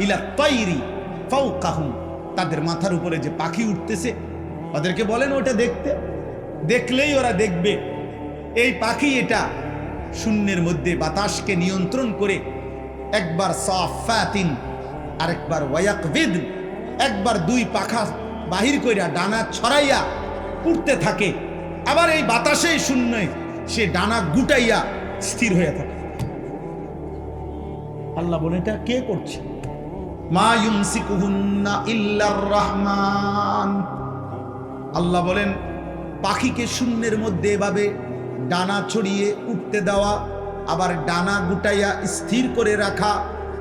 ইলা তাইরি ফাওকাহুম, তাদের মাথার উপরে যে পাখি উঠতেছে ওদেরকে বলেন ওটা দেখতে, দেখলেই ওরা দেখবে এই পাখি এটা শূন্যের মধ্যে বাতাসকে নিয়ন্ত্রণ করে একবার সাফাতিন আরেকবার ওয়ায়াকবিদ, একবার 2 পাখা বাহির কইরা ডানা ছড়াইয়া উঠতে থাকে, আবার এই বাতাসে শূন্যে সে ডানা গুটাইয়া স্থির হয়ে থাকে। আল্লাহ বলে এটা কে করছে? মা ইউমসিকুহুন্না ইল্লার রহমান, আল্লাহ বলেন পাখিকে শূন্যের মধ্যে এভাবে ডানা ছড়িয়ে উঠতে দেওয়া, আবার ডানা গুটাইয়া স্থির করে রাখা,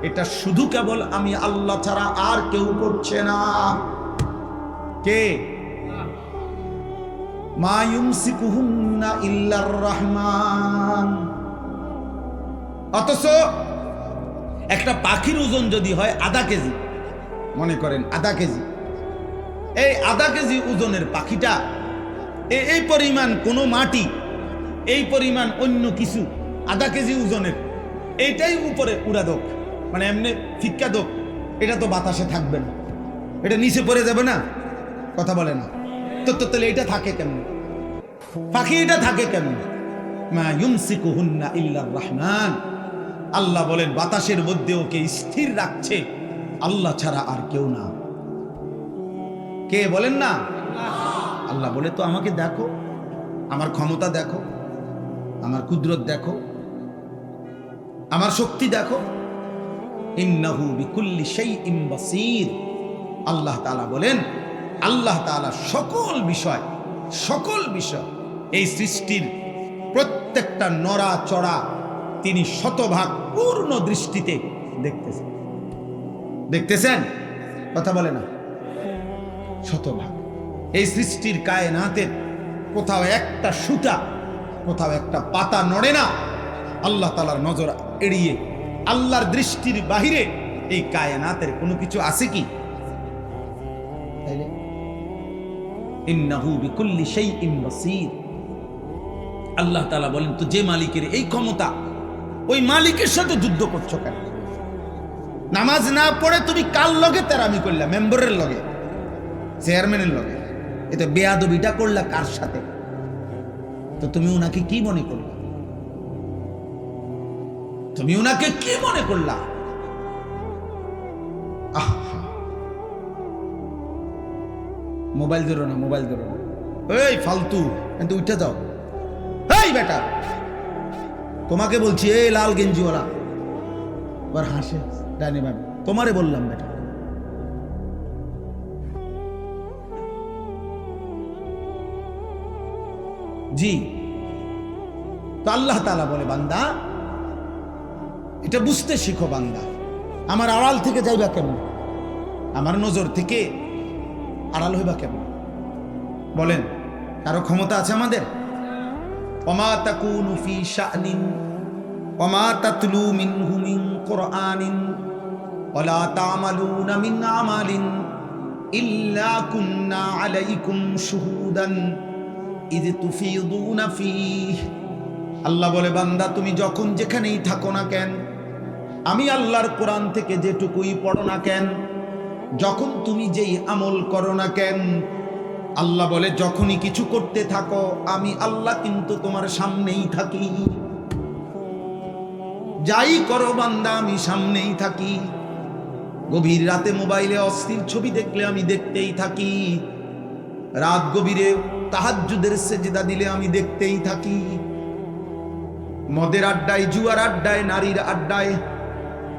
এটা শুধু কেবল আমি আল্লাহ ছাড়া আর কেউ করছে না। কে? মা ইউমসিকুহুন্না ইল্লার রহমান। অথচ একটা পাখির ওজন যদি হয় আধা কেজি, মনে করেন আধা কেজি, এই আধা কেজি ওজনের পাখিটা এই পরিমাণ কোনো মাটি, এই পরিমাণ অন্য কিছু আধা কেজি ওজনের, এইটাই উপরে উড়া দোক, মানে এমনি ফিক্কা দোক, এটা তো বাতাসে থাকবে না, এটা নিচে পড়ে যাবে না, কথা বলে না তো। তাহলে এটা থাকে কেমন? পাখি এটা থাকে কেমন? মা ইউমসিকুহুন্না ইল্লার রহমান। আল্লাহ বলেন বাতাসের মধ্যে ওকে স্থির রাখছে আল্লাহ ছাড়া আর কেউ না। কে বলেন না? আল্লাহ বলে তো আমাকে দেখো, আমার ক্ষমতা দেখো, আমার কুদরত দেখো, আমার শক্তি দেখো। ইন্নাহু বিকুল্লি শাইইন বাসীর। আল্লাহ তাআলা বলেন, আল্লাহ তাআলা সকল বিষয় এই সৃষ্টির প্রত্যেকটা নড়া চড়া তিনি শতভাগ পূর্ণ দৃষ্টিতে দেখতেছেন। কথা বলে না? শতভাগ। এই সৃষ্টির কায়নাতের কোথাও একটা সুতা, কোথাও একটা পাতা নড়ে না আল্লাহ তাআলার নজর এড়িয়ে। আল্লাহর দৃষ্টির বাহিরে এই কায়নাতের কোনো কিছু আছে কি? ইন্নাহু বিকুল্লি শাইইন বাসীর। আল্লাহ তাআলা বলেন, তো যে মালিকের এই ক্ষমতা, ওই মালিকের সাথে যুদ্ধ করছো কেন? নামাজ না পড়ে তুমি কার লগে তেরামি করলা? মেম্বারের লগে, চেয়ারম্যানের লগে। এতে বেয়াদবিটা করলা কার সাথে? তো তুমি উনাকে কি মনে করলা? তুমি উনাকে কি মনে করলা? মোবাইল ধরো না, মোবাইল ধরো না, এই ফালতু, কিন্তু উঠে যাও। এই বেটা, তোমাকে বলছি, এই লাল গেঞ্জিওয়ালা, আবার হাসে ডাইনে বামে, তোমারে বললাম বেটা। জি, তো আল্লাহ তাআলা বলে, বান্দা এটা বুঝতে শিখো। বান্দা আমার আড়াল থেকে যাইবা কেমন? আমার নজর থেকে আড়াল হইবা কেমন? বলেন, কারো ক্ষমতা আছে আমাদের? ওমা তাকুনু ফি শা'নিন ওমা তাতলু মিনহু মিন কুরআনিন ওয়ালা তা'মালুনা মিন আমালিন ইল্লা কুন্না আলাইকুম শুহুদান ইয তুফিদুনা ফীহ। আল্লাহ বলে, বান্দা তুমি যখন যেখানেই থাকো না কেন, আমি আল্লাহর কোরআন থেকে যেটুকুই পড়ো না কেন, যখন তুমি যেই আমল করো না কেন, আল্লাহ বলে যখনই কিছু করতে থাকো আমি আল্লাহ কিন্তু তোমার সামনেই থাকি। যাই করো বান্দা আমি সামনেই থাকি। গভীর রাতে মোবাইলে অশ্লীল ছবি দেখলে আমি দেখতেই থাকি। রাত গভীরে তাহাজ্জুদের সেজদা দিলে আমি দেখতেই থাকি। মদের আড্ডায়, জুয়ার আড্ডায়, নারীর আড্ডায়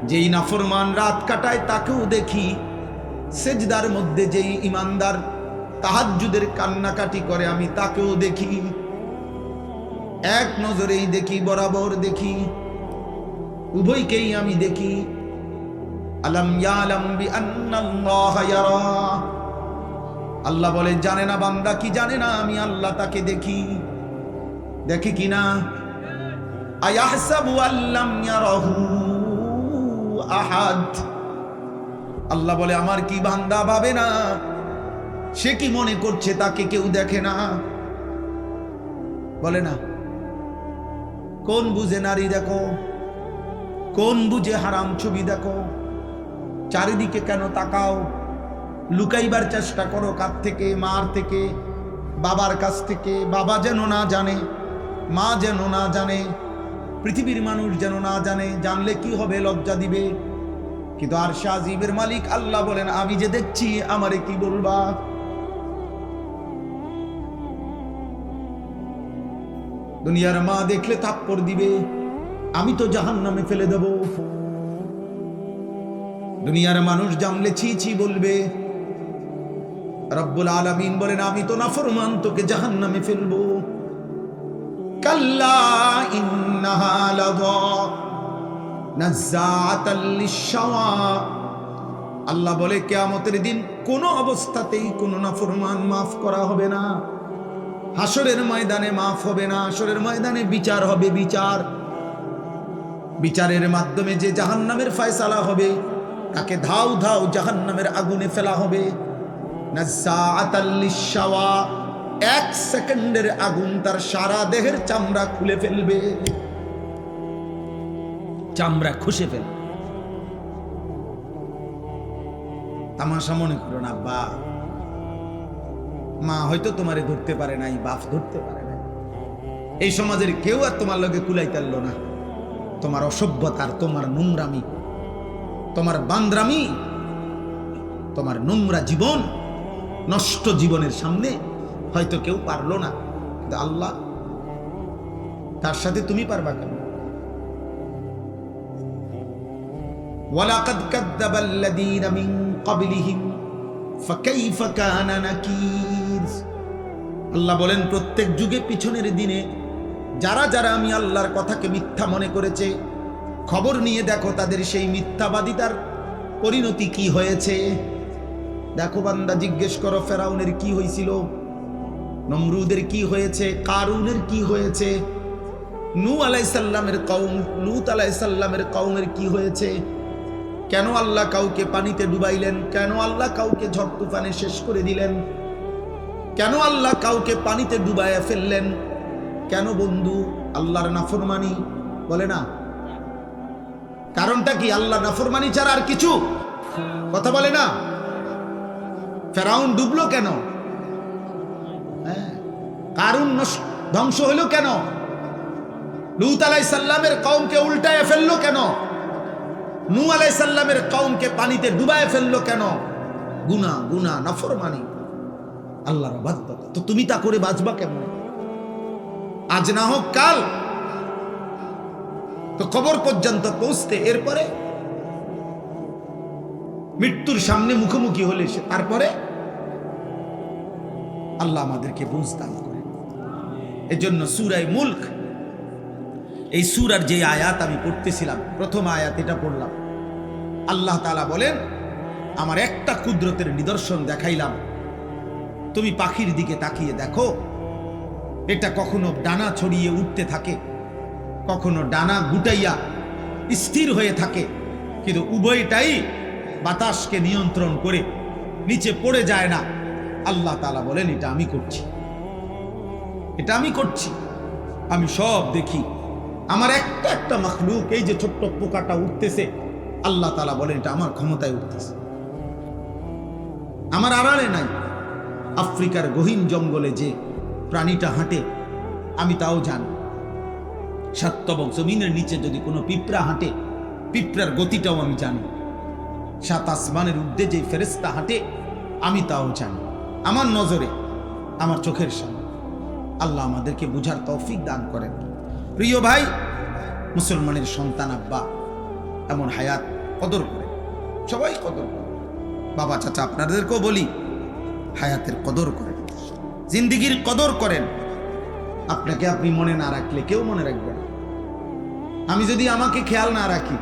যেই নাফরমান রাত কাটায় তাকেও দেখি। সেজদার মধ্যে যেই ইমানদার তাহাজ্জুদের কান্নাকাটি করে আমি তাকেও দেখি। এক নজরেই দেখি, বরাবর দেখি, উভয়কেই আমি দেখি। আলাম ইয়ালাম বিআন্নাল্লাহা ইয়ারা। আল্লাহ বলে, জানে না বান্দা কি জানে না আমি আল্লাহ তাকে দেখি? দেখি কিনা? আয়াহসাবু আল্লাম ইয়ারাহু আহাদ। আল্লাহ বলে, আমার কি বান্দা ভাবে না? সে কি মনে করছে তাকে কেউ দেখে না? বলে না? কোন বুঝে নারী দেখো, কোন বুঝে হারাম ছবি দেখো? চারিদিকে কেন তাকাও? লুকাইবার চেষ্টা করো কার থেকে? মার থেকে, বাবার কাছ থেকে। বাবা যেন না জানে, মা যেন না জানে, পৃথিবীর মানুষ যেন না জানে। জানলে কি হবে? লজ্জা দিবে। কিন্তু আরশে আজিমের মালিক আল্লাহ বলেন, আমি যে দেখছি আমারে কি বলবা? দুনিয়ার মা দেখলে থাপ্পড় দিবে, আমি তো জাহান্নামে ফেলে দেব। দুনিয়ার মানুষ জানলে ছি ছি বলবে। রব্বুল আলামিন বলেন, আমি তো নাফরমান, তোকে জাহান্নামে ফেলবো। কাল্লা ইন্নাহা লাযা নাযাআতাল লিশ-শাওয়া। আল্লাহ বলে কিয়ামতের দিন কোন অবস্থাতেই কোন নাফরমান মাফ করা হবে না। হাসরের ময়দানে মাফ হবে না। হাসরের ময়দানে বিচার হবে। বিচারের মাধ্যমে যে জাহান্নামের ফয়সালা হবে তাকে ধাও ধাও জাহান্নামের আগুনে ফেলা হবে। নাযাআতাল লিশ-শাওয়া, এক সেকেন্ডের আগুন তার সারা দেহের চামড়া খুলে ফেলবে, চামড়া খুশে ফেলবে। তামাশা মনে করো না আব্বা, মা হয়তো তোমারে ধরতে পারে নাই, বাপ ধরতে পারে নাই, এই সমাজের কেউ আর তোমার লগে কুলাইতারল না। তোমার অসভ্যতার, তোমার নোংরামি, তোমার বান্দ্রামি, তোমার নোংরা জীবন, নষ্ট জীবনের সামনে হয়তো কেউ পারলো না, কিন্তু আল্লাহ, তার সাথে তুমি পারবা কেন? ওয়ালাকাদ কাযযাবাল্লাযীনা মিন ক্বাবলিহিম ফাকাইফা কানা নাকির। আল্লাহ বলেন প্রত্যেক যুগে পিছনের দিনে যারা যারা আমি আল্লাহর কথাকে মিথ্যা মনে করেছে, খবর নিয়ে দেখো তাদের সেই মিথ্যাবাদিতার পরিণতি কি হয়েছে। দেখো বান্দা, জিজ্ঞেস করো ফেরাউনের কি হয়েছিল, নমরুদের কি হয়েছে, কারুনের কি হয়েছে, নূহ আলাইহিস সালামের কওম, লূত আলাইহিস সালামের কওমের কি হয়েছে। কেন আল্লাহ কাউকে পানিতে ডুবাইলেন? কেন আল্লাহ কাউকে ঝড় তুফানে শেষ করে দিলেন? কেন আল্লাহ কাউকে পানিতে ডুবাইয়া ফেললেন? কেন বন্ধু? আল্লাহর নাফরমানি, বলে না? কারণটা কি? আল্লাহ নাফরমানি ছাড়া আর কিছু? কথা বলে না? ফেরাউন ডুবলো কেন? কারুন ধ্বংস হলো কেন? লূত আলাইহিস সালামের কওমকে উল্টায় ফেললো কেন? নূহ আলাইহিস সালামের কওমকে পানিতে ডুবায় ফেললো কেন? গুনাহ, গুনাহ, নাফরমানি, আল্লাহর অবাধ্যতা। তো তুমি তা করে বাঁচবা কেমন? আজ না হোক কাল তো কবর পর্যন্ত পৌঁছতে, এরপরে মৃত্যুর সামনে মুখোমুখি হলে সে, তারপরে আল্লাহ আমাদেরকে বুঝ দান করেন। এজন্য সূরা মুলক, এই সূরার যে আয়াত আমি পড়তেছিলাম, প্রথম আয়াত এটা পড়লাম। আল্লাহ তাআলা বলেন, আমার একটা কুদরতের নিদর্শন দেখাইলাম, তুমি পাখির দিকে তাকিয়ে দেখো, এটা কখনো ডানা ছড়িয়ে উঠতে থাকে, কখনো ডানা গুটাইয়া স্থির হয়ে থাকে, কিন্তু উভয়টাই বাতাসকে নিয়ন্ত্রণ করে নিচে পড়ে যায় না। আল্লাহ তাআলা বলেন, এটা আমি করছি, এটা আমি করছি, আমি সব দেখি। আমার একটা একটা মাখলুক, এই যে ছোট্ট পোকাটা উঠতেছে, আল্লাহ তাআলা বলেন এটা আমার ক্ষমতায় উঠতেছে, আমার আড়ালে নাই। আফ্রিকার গহীন জঙ্গলে যে প্রাণীটা হাঁটে আমি তাও জানি। সাতবক জমিনের নিচে যদি কোনো পিঁপড়া হাঁটে, পিঁপড়ার গতিটাও আমি জানি। সাত আসমানের ঊর্ধ্বে যে ফেরেশতা হাঁটে আমি তাও জানি। আমার নজরে, আমার চোখের সামনে। আল্লাহ আমাদেরকে বুঝার তৌফিক দান করেন। প্রিয় ভাই, মুসলমানের সন্তান আব্বা এমন হায়াত কদর করে, সবাই কদর করে। বাবা চাচা আপনাদেরকেও বলি, হায়াতের কদর করেন, জিন্দিগির কদর করেন। আপনাকে আপনি মনে না রাখলে কেউ মনে রাখবে না। আমি যদি আমাকে খেয়াল না রাখি,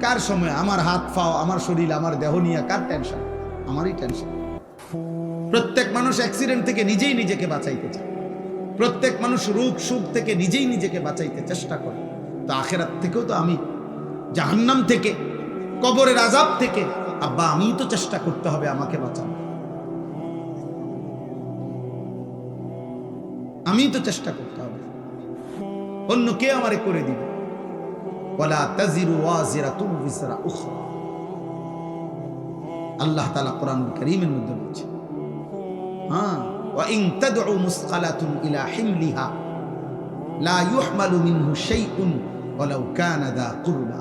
কার সময় আমার হাত পাও, আমার শরীর, আমার দেহ নিয়ে কার টেনশন? আমারই টেনশন। প্রত্যেক মানুষ অ্যাক্সিডেন্ট থেকে নিজেই নিজেকে বাঁচাইতে চায়, প্রত্যেক মানুষ রোগ সুখ থেকে নিজেই নিজেকে বাঁচাইতে চেষ্টা করে। তো আখেরাত থেকেও তো আমি, জাহান্নাম থেকে, কবরের আযাব থেকে আব্বা আমিই তো চেষ্টা করতে হবে আমাকে বাঁচানো। আমিই তো চেষ্টা করতে হবে, অন্য কে আমারে করে দিবে? ওয়ালা তাজিরু ওয়াজিরাতুন বিজরা উখরা। আল্লাহ তাআলা কোরআনুল কারীমের মধ্যে বলছে, হ্যাঁ, ওয়া ইন তাদউ মুসকালাতুন ইলা হিমলিহা লা ইউহমালু মিনহু শাইউন ওয়ালাউ কানা দা কুরবা।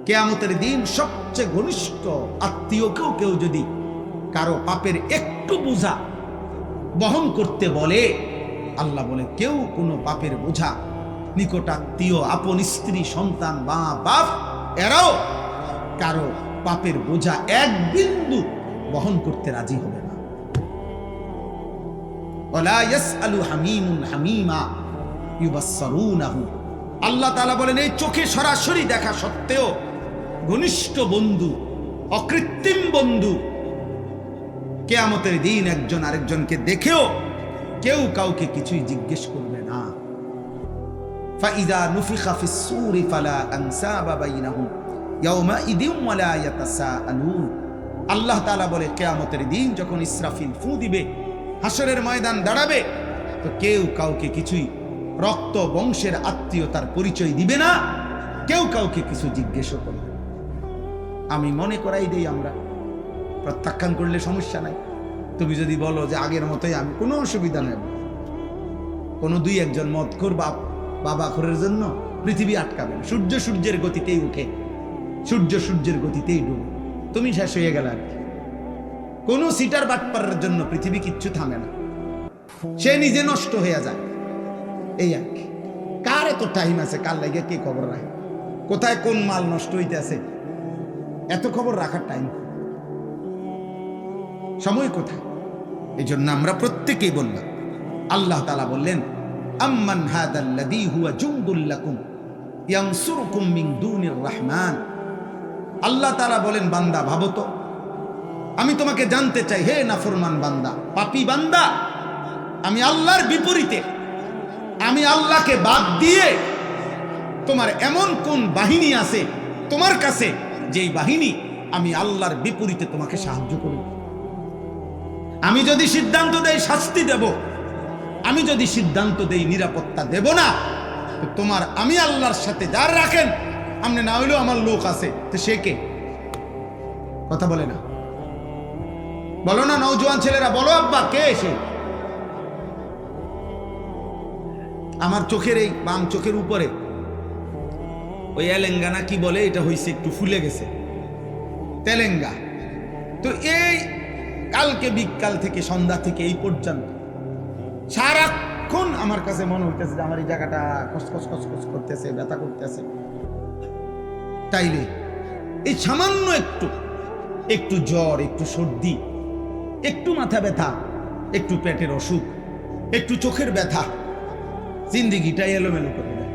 কিয়ামতের দিন সবচেয়ে ঘনিষ্ঠ আত্মীয়কেও কেউ যদি কারো পাপের একটু বোঝা বহন করতে বলে, আল্লাহ বলে কেউ কোনো পাপের বোঝা, নিকটাত্মীয়, আপন স্ত্রী, সন্তান, মা বাপ, এরাও কারো পাপের বোঝা এক বিন্দু বহন করতে রাজি হবে না। ওয়ালা ইয়াসআলু হামীমুন হামীমা, ইউবাসসারুনাহু। আল্লাহ তাআলা বলেন এই চোখে সরাসরি দেখা সত্ত্বেও ঘনিষ্ঠ বন্ধু, অকৃত্রিম বন্ধু, কিয়ামতের দিন একজন আরেকজনকে দেখেও কেউ কাউকে কিছুই জিজ্ঞেস করবে না। ফাইযা নুফিখা ফিস-সূরি ফালা আনসাবা বাইনাহুম ইয়াওমাইযিন ওয়ালা ইয়াতাসাআলুন। আল্লাহ তাআলা বলে কিয়ামতের দিন যখন ইসরাফিল ফু দিবে, হাসরের ময়দান দাঁড়াবে, তো কেউ কাউকে কিছুই রক্ত বংশের আত্মীয়তার পরিচয় দিবে না, কেউ কাউকে কিছু জিজ্ঞেসও করবে না। আমি মনে করাই দেই, আমরা প্রত্যাখ্যান করলে সমস্যা নাই। তুমি যদি বলো যে আগের মতোই, আমি কোনো অসুবিধা নেব, কোনো দুই একজন মদখোর বাবা খোরের জন্য পৃথিবী আটকাবে না। সূর্য সূর্যের গতিতেই উঠে, সূর্য সূর্যের গতিতেই ডুবে, তুমি শেষ হয়ে গেল আর কি। কোনো সিটার বাটপারের জন্য পৃথিবী কিচ্ছু থামে না, সে নিজে নষ্ট হয়ে যায়, এই আর কি। কার এত টাইম আছে কার লাগে কে খবর রাখে, কোথায় কোন মাল নষ্ট হইতেছে, এত খবর রাখার টাইম, সময় কোথায়? এই জন্য আমরা প্রত্যেকেই বললাম, আল্লাহ তাআলা বললেন আম্মান হাদাল্লাযী হুয়া জুনদুল লাকুম ইয়ানসুরুকুম মিন দুনির রহমান। আল্লাহ তাআলা বলেন, বান্দা ভাবো তো, আমি তোমাকে জানতে চাই, হে নাফরমান বান্দা, পাপী বান্দা, আমি আল্লাহর বিপরীতে, আমি আল্লাহকে বাদ দিয়ে তোমার এমন কোন বাহিনী আছে তোমার কাছে, যেই বাহিনী আমি আল্লাহর বিপরীতে তোমাকে সাহায্য করবে? আমি যদি সিদ্ধান্ত দেই শাস্তি দেব, আমি যদি সিদ্ধান্ত দেই নিরাপত্তা দেব না, তো তোমার আমি আল্লাহর সাথে যার রাখেন, আমনে না হইলেও আমার লোক আছে, তো সে কে? কথা বলে না, বলো না নওজোয়ান ছেলেরা, বলো আব্বা কে এসে? আমার চোখের এই বাম চোখের উপরে ওই এলেঙ্গানা কি বলে, এটা হইছে একটু ফুলে গেছে, তেলেঙ্গা। তো এই কালকে বিকাল থেকে সন্ধ্যা থেকে এই পর্যন্ত সারাক্ষণ আমার কাছে মনে হইতেছে যে আমার এই জায়গাটা খসখস খসখস করতেছে, ব্যথা করতেছে। তাইলে এই সামান্য একটু জ্বর, একটু সর্দি, একটু মাথা ব্যথা, একটু পেটের অসুখ, একটু চোখের ব্যথা, জিন্দিগিটা এলোমেলো করে দেয়।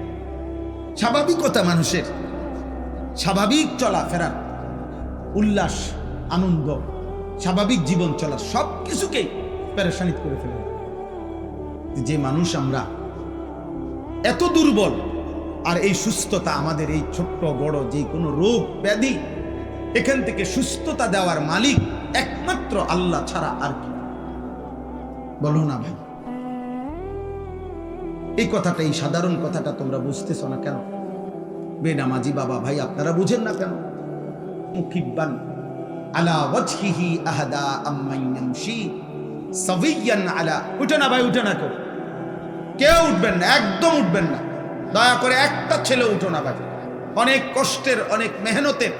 স্বাভাবিকতা মানুষের, স্বাভাবিক চলাফেরা, উল্লাস, আনন্দ, স্বাভাবিক জীবন চলা সব কিছুকেই পেরেশানি করে ফেলে। যে মানুষ আমরা এত দুর্বল, আর এই সুস্থতা আমাদের, এই ছোট্ট বড় যে কোনো রোগ ব্যাধি, এখান থেকে সুস্থতা দেওয়ার মালিক একমাত্র আল্লাহ ছাড়া আর কি? বলো না ভাই, এই কথাটা, এই সাধারণ কথাটা তোমরা বুঝতেছ না কেন? বেনামাজি বাবা ভাই আপনারা বুঝেন না কেন? মুকিব্বান আলা ওয়াজহিহি আহাদা আম্মান ইয়ামশি সাবিয়ান আলা। উঠে না ভাই, উঠে না, কেউ উঠবেন না, একদম উঠবেন না, দয়া করে একটা ছেলে উঠো না ভাই। অনেক কষ্টের, অনেক মেহনতের,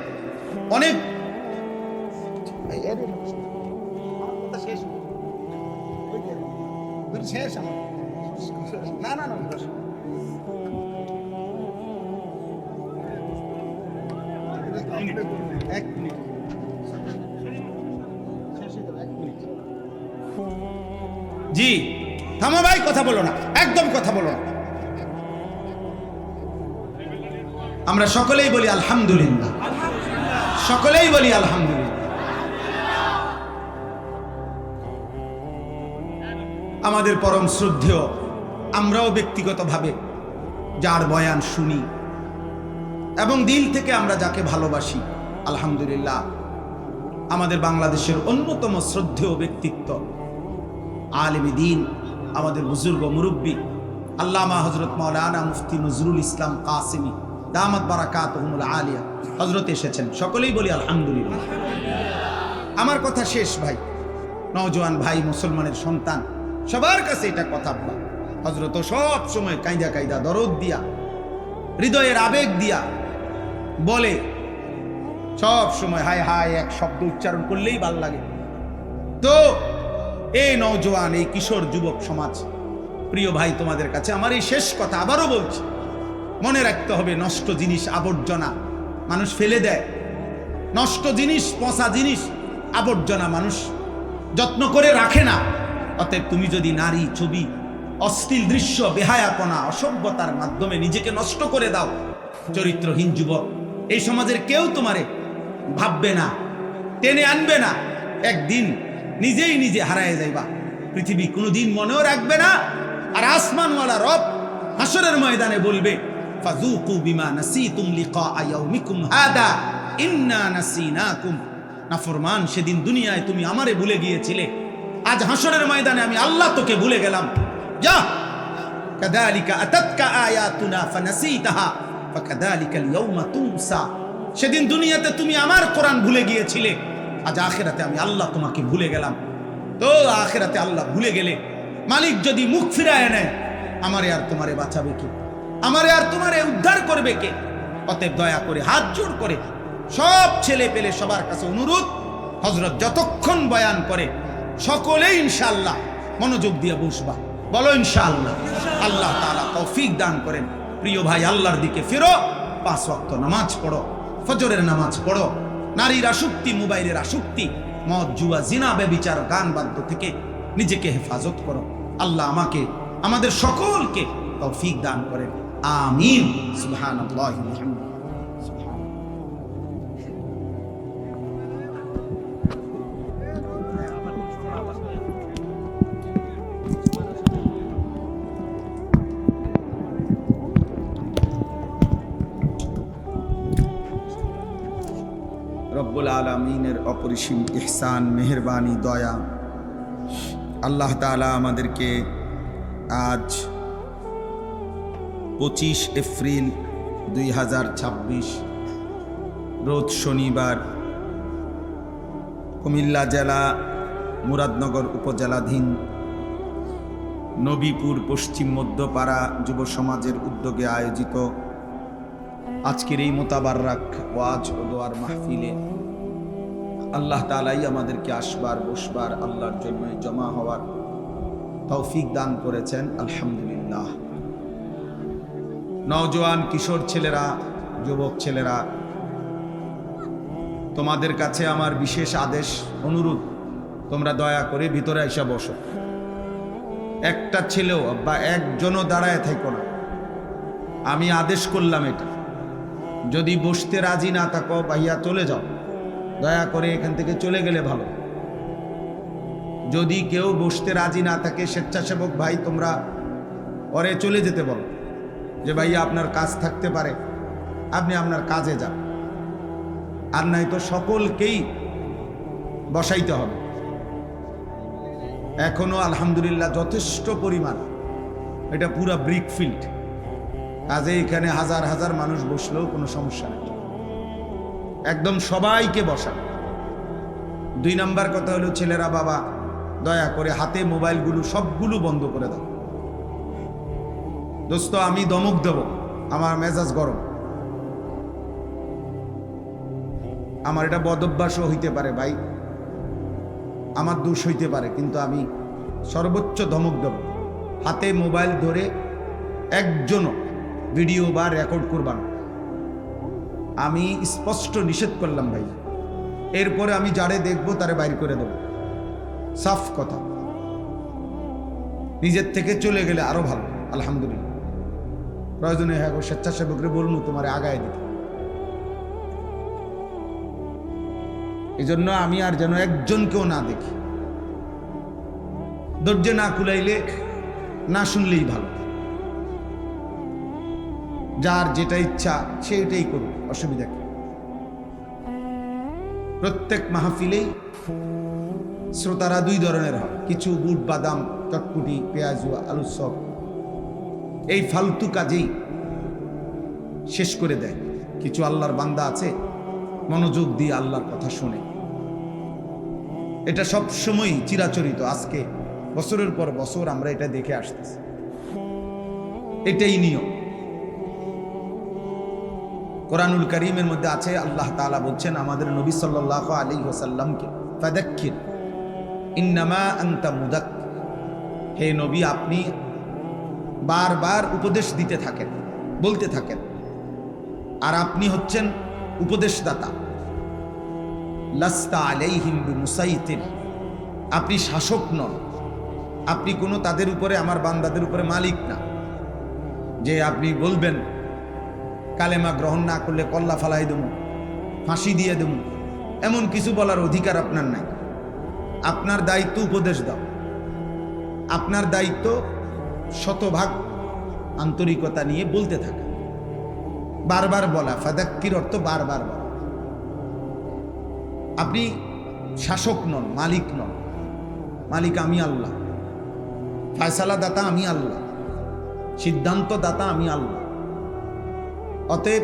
অনেক শেষ না না না এক মিনিট, জি থামো ভাই, কথা বলো না, একদম কথা বলো না। আমরা সকলেই বলি আলহামদুলিল্লাহ, সকলেই বলি আলহামদুলিল্লাহ। আমাদের পরম শ্রদ্ধেয়, আমরাও ব্যক্তিগতভাবে যার বয়ান শুনি এবং দিল থেকে আমরা যাকে ভালোবাসি, আলহামদুলিল্লাহ, আমাদের বাংলাদেশের অন্যতম শ্রদ্ধেয় ব্যক্তিত্ব, আলেমে দ্বীন, আমাদের বুজুর্গ মুরব্বী আল্লামা হযরত মাওলানা মুফতি নজরুল ইসলাম কাসেমী দামাত বারাকাতুহুমুল আলিয়া হযরত এসেছেন। সকলেই বলি আলহামদুলিল্লাহ। আমার কথা শেষ ভাই, নওজোয়ান ভাই, মুসলমানের সন্তান, সবার কাছে এটা কথা বলা, হযরত সব সময় কাইদা কাইদা দরদ দিয়া, হৃদয়ের আবেগ দিয়া বলে, সব সময় হায় হায় এক শব্দ উচ্চারণ করলেই ভাল লাগে। তো এই নওজোয়ান, এই কিশোর যুবক সমাজ, প্রিয় ভাই, তোমাদের কাছে আমার এই শেষ কথা আবারও বলছি, মনে রাখতে হবে, নষ্ট জিনিস, আবর্জনা মানুষ ফেলে দেয়, নষ্ট জিনিস, পচা জিনিস, আবর্জনা মানুষ যত্ন করে রাখে না। অতএব তুমি যদি নারী ছবি অশ্লীল দৃশ্য, বেহায়াপনা, অসভ্যতার মাধ্যমে নিজেকে নষ্ট করে দাও, চরিত্রহীন যুবক, এই সমাজের কেউ তোমারে ভাববে না, টেনে আনবে না, একদিন নিজেই নিজে হারায় যাইবা। পৃথিবী কোনোদিন মনেও রাখবে না। আর আসমানওয়ালা রব হাসরের ময়দানে বলবে, ফাযুকু বিমা নাসিতুম লিকা ইয়াউমিকুম হাদা ইন্না নাসিনাকুম। নাফরমান, সেদিন দুনিয়ায় তুমি আমারে ভুলে গিয়েছিলে, আজ হাসরের ময়দানে আমি আল্লাহ তোকে ভুলে গেলাম। যা, কাযালিকা আতাতকা আয়াতুনা ফানাসিতাহা ফাকাযালিকাল ইয়াউমা তুনসা। সেদিন দুনিয়াতে তুমি আমার কোরআন ভুলে গিয়েছিলে, আজ আখিরাতে আমি আল্লাহ তোমাকে ভুলে গেলাম। তো আখিরাতে আল্লাহ ভুলে গেলে মালিক যদি মুখ ফিরায় নেয়, আমারে আর তোমারে বাঁচাবে কে? আমারে আর তোমারে উদ্ধার করবে কে? অতএব দয়া করে হাত জোড় করে সব ছেলে পেলে সবার কাছে অনুরোধ, হযরত যতক্ষণ বয়ান করে সকলেই ইনশাআল্লাহ মনোযোগ দিয়ে বসবা। বলো ইনশাআল্লাহ। আল্লাহ তাআলা তৌফিক দান করেন। প্রিয় ভাই, আল্লাহর দিকে ফিরো, 5 ওয়াক্ত নামাজ পড়ো, ফজরের নামাজ পড়ো, নারীর আসক্তি, মোবাইলের আসক্তি, মদ, জুয়া, জিনা, ব্যভিচার, গান বাদ্য থেকে নিজেকে হেফাজত করো। আল্লাহ আমাকে, আমাদের সকলকে তৌফিক দান করেন। আমিন। সুবহানাল্লাহি ওয়া বিহামদিহি। রব্বুল আলামিনের অপরিসীম ইহসান, মেহেরবানি, দয়া। আল্লাহ তাআলা আমাদেরকে আজ 25 এপ্রিল 2026 রোজ শনিবার কুমিল্লা জেলা মুরাদনগর উপজেলাধীন নবীপুর পশ্চিম মধ্যপাড়া যুব সমাজের উদ্যোগে আয়োজিত আজকের এই মোতাবাররাক ওয়াজ ও দোয়ার মাহফিলে আল্লাহ তাআলাই আমাদেরকে আসবার, বসবার, আল্লাহর জন্য জমা হওয়ার তৌফিক দান করেছেন। আলহামদুলিল্লাহ। নওজোয়ান কিশোর ছেলেরা, যুবক ছেলেরা, তোমাদের কাছে আমার বিশেষ আদেশ, অনুরোধ, তোমরা দয়া করে ভিতরে এসে বসো। একটা ছেলেও বা একজনও দাঁড়ায় থাকো না। আমি আদেশ করলাম এটা। যদি বসতে রাজি না থাকো, ভাইয়া চলে যাও, দয়া করে এখান থেকে চলে গেলে ভালো। যদি কেউ বসতে রাজি না থাকে, স্বেচ্ছাসেবক ভাই তোমরা পরে চলে যেতে বলো, যে ভাইয়া আপনার কাজ থাকতে পারে, আপনি আপনার কাজে যান। আর নাই তো সকলকেই বসাইতে হবে। এখনো আলহামদুলিল্লাহ যথেষ্ট পরিমাণ, এটা পুরা ব্রিক ফিল্ড, কাজে এখানে হাজার হাজার মানুষ বসলেও কোনো সমস্যা নেই, একদম সবাইকে বসা। 2 নাম্বার কথা হলো, ছেলেরা বাবা দয়া করে হাতে মোবাইলগুলো সবগুলো বন্ধ করে দাও। দোস্ত, আমি দমক দেব, আমার মেজাজ গরম, আমার এটা বদভ্যাসও হইতে পারে ভাই, আমার দোষ হইতে পারে, কিন্তু আমি সর্বোচ্চ ধমক দেব। হাতে মোবাইল ধরে একজনও ভিডিও বা রেকর্ড করবা না, আমি স্পষ্ট নিষেধ করলাম ভাই। এরপরে আমি যারে দেখবো তারে বাইর করে দেব, সাফ কথা। নিজের থেকে চলে গেলে আরো ভালো, আলহামদুলিল্লাহ। প্রয়োজনে হ্যাঁ স্বেচ্ছাসেবকরে বলবো তোমারে আগায় দিতে। এই জন্য আমি আর যেন একজনকেও না দেখি। দরজা না খুলাইলে না শুনলেই ভালো। যার যেটা ইচ্ছা সেটাই করুন, অসুবিধা কি? প্রত্যেক মাহফিলেই শ্রোতারা 2 ধরনের হয়, কিছু বুট, বাদাম, চটকুটি, পেঁয়াজ, আলুর চপ, এই ফালতু কাজেই শেষ করে দেয়। কিছু আল্লাহর বান্দা আছে মনোযোগ দিয়ে আল্লাহর কথা শুনে। এটা সব সময় চিরাচরিত, আজকে বছরের পর বছর আমরা এটা দেখে আসতেছি, এটাই নিয়ম। কোরআনুল কারীমের মধ্যে আছে, আল্লাহ তাআলা বলছেন আমাদের নবী সাল্লাল্লাহু আলাইহি ওয়াসাল্লামকে, ফাযাক্কির ইন্নামা আনতা মুযাক্কির, হে নবী আপনি বারবার উপদেশ দিতে থাকেন, বলতে থাকেন, আর আপনি হচ্ছেন উপদেশদাতা। লাস্তা আলাইহিম বিমুসাইতির, আপনি শাসক নন, আপনি কোনো তাদের উপরে, আমার বান্দাদের উপরে মালিক না যে আপনি বলবেন কালেমা গ্রহণ না করলে কল্লা ফালাই দেবো, ফাঁসি দিয়ে দেবো, এমন কিছু বলার অধিকার আপনার নাই। আপনার দায়িত্ব উপদেশ দাও, আপনার দায়িত্ব শতভাগ আন্তরিকতা নিয়ে বলতে থাকা, বারবার বলা। ফাদাক্কির অর্থ বারবার বলা। আপনি শাসক নন, মালিক নন। মালিক আমি আল্লাহ, ফয়সালা দাতা আমি আল্লাহ, সিদ্ধান্ত দাতা আমি আল্লাহ। অতএব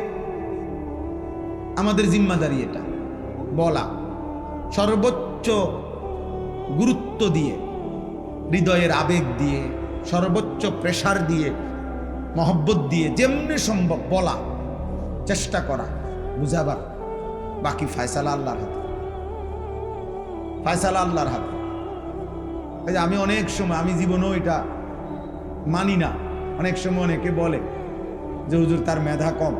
আমাদের জিম্মাদারি এটা বলা, সর্বোচ্চ গুরুত্ব দিয়ে, হৃদয়ের আবেগ দিয়ে, সর্বোচ্চ প্রেসার দিয়ে, মহব্বত দিয়ে, যেমনি সম্ভব বলা, চেষ্টা করা, বুঝাবার। বাকি ফয়সালা আল্লাহর হাতে, ফয়সালা আল্লাহর হাতে। আমি অনেক সময়, আমি জীবনেও এটা মানি না, অনেক সময় অনেকে বলে যে হুজুর তার মেধা কম।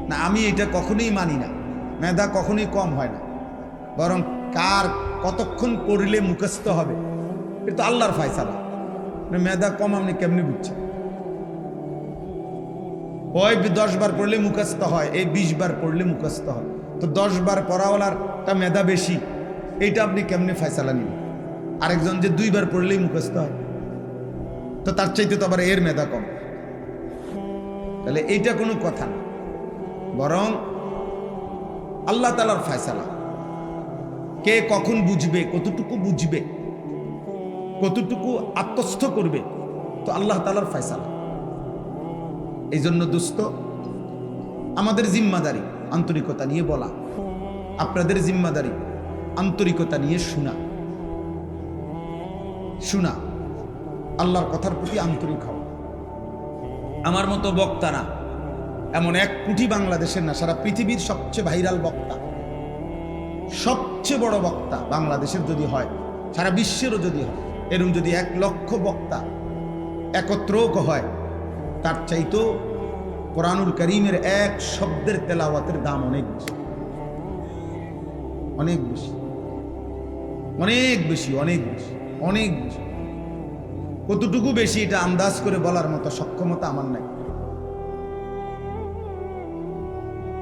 না, আমি এটা কখনোই মানি না। মেধা কখনোই কম হয় না, বরং কার কতক্ষণ পড়লে মুখস্থ হবে এটা তো আল্লাহর ফয়সালা। মেধা কম আপনি কেমনি বুঝছেন? ওই 10 বার পড়লে মুখস্থ হয়, এই 20 বার পড়লে মুখস্থ হয়। তো 10 বার পড়াওয়ালার তা মেধা বেশি, এইটা আপনি কেমনি ফয়সালা নিবেন? আরেকজন যে 2 বার পড়লেই মুখস্থ হয়, তো তার চাইতে তো আবার এর মেধা কম। তাহলে এইটা কোনো কথা না, বরং আল্লাহ তাআলার ফয়সালা। কে কখন বুঝবে, কতটুকু বুঝবে, কতটুকু আত্মস্থ করবে, তো আল্লাহ তাআলার ফয়সালা। এই জন্য দোস্ত, আমাদের জিম্মাদারি আন্তরিকতা নিয়ে বলা, আপনাদের জিম্মাদারি আন্তরিকতা নিয়ে শোনা, আল্লাহর কথার প্রতি আন্তরিক হওয়া। আমার মতো বক্তা না, এমন 1 কোটি বাংলাদেশের না, সারা পৃথিবীর সবচেয়ে ভাইরাল বক্তা, সবচেয়ে বড় বক্তা বাংলাদেশের যদি হয়, সারা বিশ্বেরও যদি হয়, এরকম যদি 1 লক্ষ বক্তা একত্র হয়, তার চাইতো কোরআনুল কারীমের 1 শব্দের তেলাওয়াতের দাম অনেক বেশি, অনেক বেশি, অনেক বেশি, অনেক বেশি, অনেক বেশি। কতটুকু বেশি এটা আন্দাজ করে বলার মতো সক্ষমতা আমার নাই।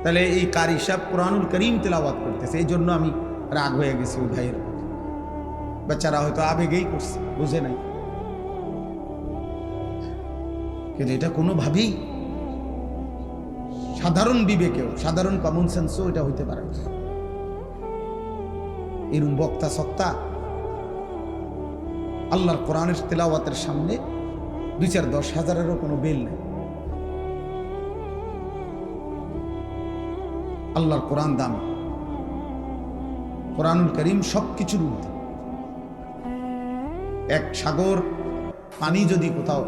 তাহলে এই কারি সাহেব কোরআনুল কারীম তেলাওয়াত করতেছে, এই জন্য আমি রাগ হয়ে গেছি ওই ভাইয়ের। বেচারা হয়তো আবেগেই করছে, বুঝে নাই। কিন্তু এটা কোনোভাবেই সাধারণ বিবেকেও, সাধারণ কমন সেন্সও এটা হইতে পারে না। এরকম বক্তা সত্তা আল্লাহর কোরআনের তেলাওয়াতের সামনে 2-4-10 হাজারেরও কোনো বেল নেই। আল্লাহর কোরআন দাম, কোরআনুল কারীম সবকিছুর ঊর্ধ্বে। 1 সাগর পানি যদি কোথাও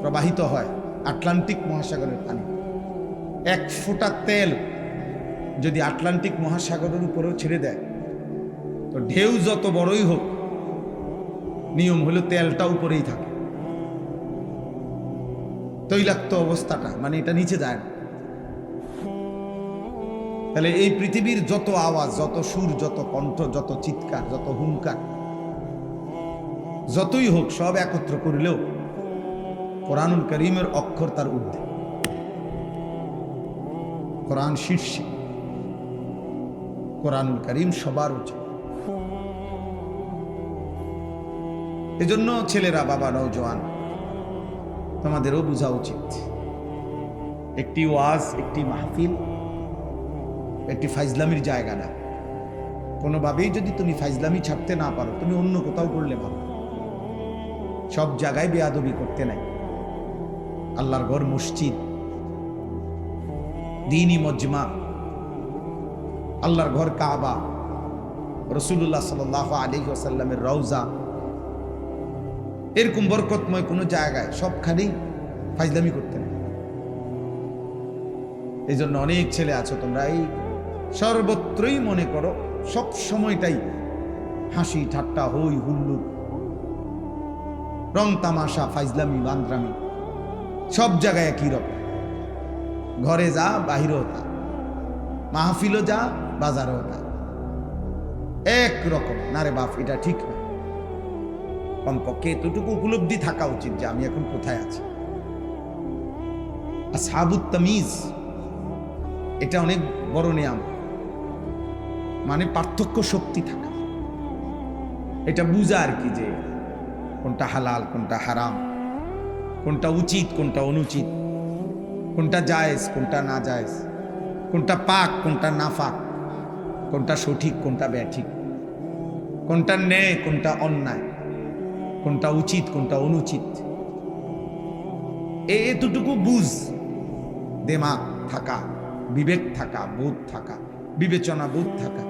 প্রবাহিত হয়, আটলান্টিক মহাসাগরের পানি, 1 ফোঁটা তেল যদি আটলান্টিক মহাসাগরের উপরেও ছেড়ে দেয়, তো ঢেউ যত বড়ই হোক, নিয়ম হলো তেলটা উপরেই থাকে। তৈলাক্ত অবস্থাটা, মানে এটা নিচে যায় না। তাহলে এই পৃথিবীর যত আওয়াজ, যত সুর, যত কণ্ঠ, যত চিৎকার, যত হুঙ্কার, যতই হোক, সব একত্র করলেও কোরআনুল কারীমের অক্ষর তার ঊর্ধ্বে। কোরআন শীর্ষে, কোরআনুল কারীম সবার উচ্চে। এজন্য ছেলেরা, বাবা, নওজোয়ান, তোমাদেরও বোঝা উচিত, একটি ওয়াজ, একটি মাহফিল, একটি ফাইজলামির জায়গা না। কোনোভাবেই যদি তুমি ফাইজলামি ছাড়তে না পারো, তুমি অন্য কোথাও করলে ভালো। সব জায়গায় বেয়াদবি করতে নাই। আল্লাহর ঘর মসজিদ, দ্বীনি মজমা, আল্লাহর ঘর কাবা, রাসূলুল্লাহ সাল্লাল্লাহু আলাইহি ওয়াসাল্লামের রওজা, এরকম বরকতময় কোনো জায়গায় সবখানেই ফাইজলামি করতে নেই। এই জন্য অনেক ছেলে আছো তোমরা, এই সর্বত্রই মনে করো সব সময়টাই হাসি ঠাট্টা, হই হুল্লোড়, রং তামাশা, ফাইজলামি, বান্দরামি, সব জায়গায় একই রকম। ঘরে যা, বাহিরেও তা, মাহফিলও যা, বাজারেও তা, এক রকম। না রে বাপ, এটা ঠিক না। কমপক্ষে এতটুকু উপলব্ধি থাকা উচিত যে আমি এখন কোথায় আছি। আসহাবুত তামিজ এটা অনেক বড় নিয়ম, মানে পার্থক্য শক্তি থাকা, এটা বুঝা আর কি, যে কোনটা হালাল কোনটা হারাম, কোনটা উচিত কোনটা অনুচিত, কোনটা জায়েজ কোনটা না জায়েজ, কোনটা পাক কোনটা না পাক, কোনটা সঠিক কোনটা ব্যাঠিক, কোনটা ন্যায় কোনটা অন্যায়, কোনটা উচিত কোনটা অনুচিত। এতটুকু বুঝ, দিমাগ থাকা, বিবেক থাকা, বোধ থাকা, বিবেচনা বোধ থাকা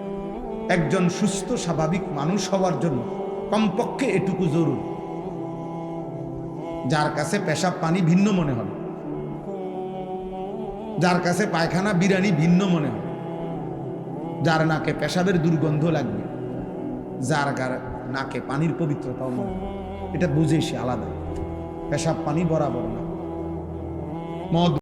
একজন সুস্থ স্বাভাবিক মানুষ হওয়ার জন্য কমপক্ষে এটুকু জরুরি। যার কাছে পেশাব পানি ভিন্ন মনে হবে, যার কাছে পায়খানা বিরানি ভিন্ন মনে হবে, যার নাকে পেশাবের দুর্গন্ধ লাগবে, যার নাকে পানির পবিত্রতাও মনে হবে, এটা বুঝে সে আলাদা। পেশাব পানি বরাবর না। মদ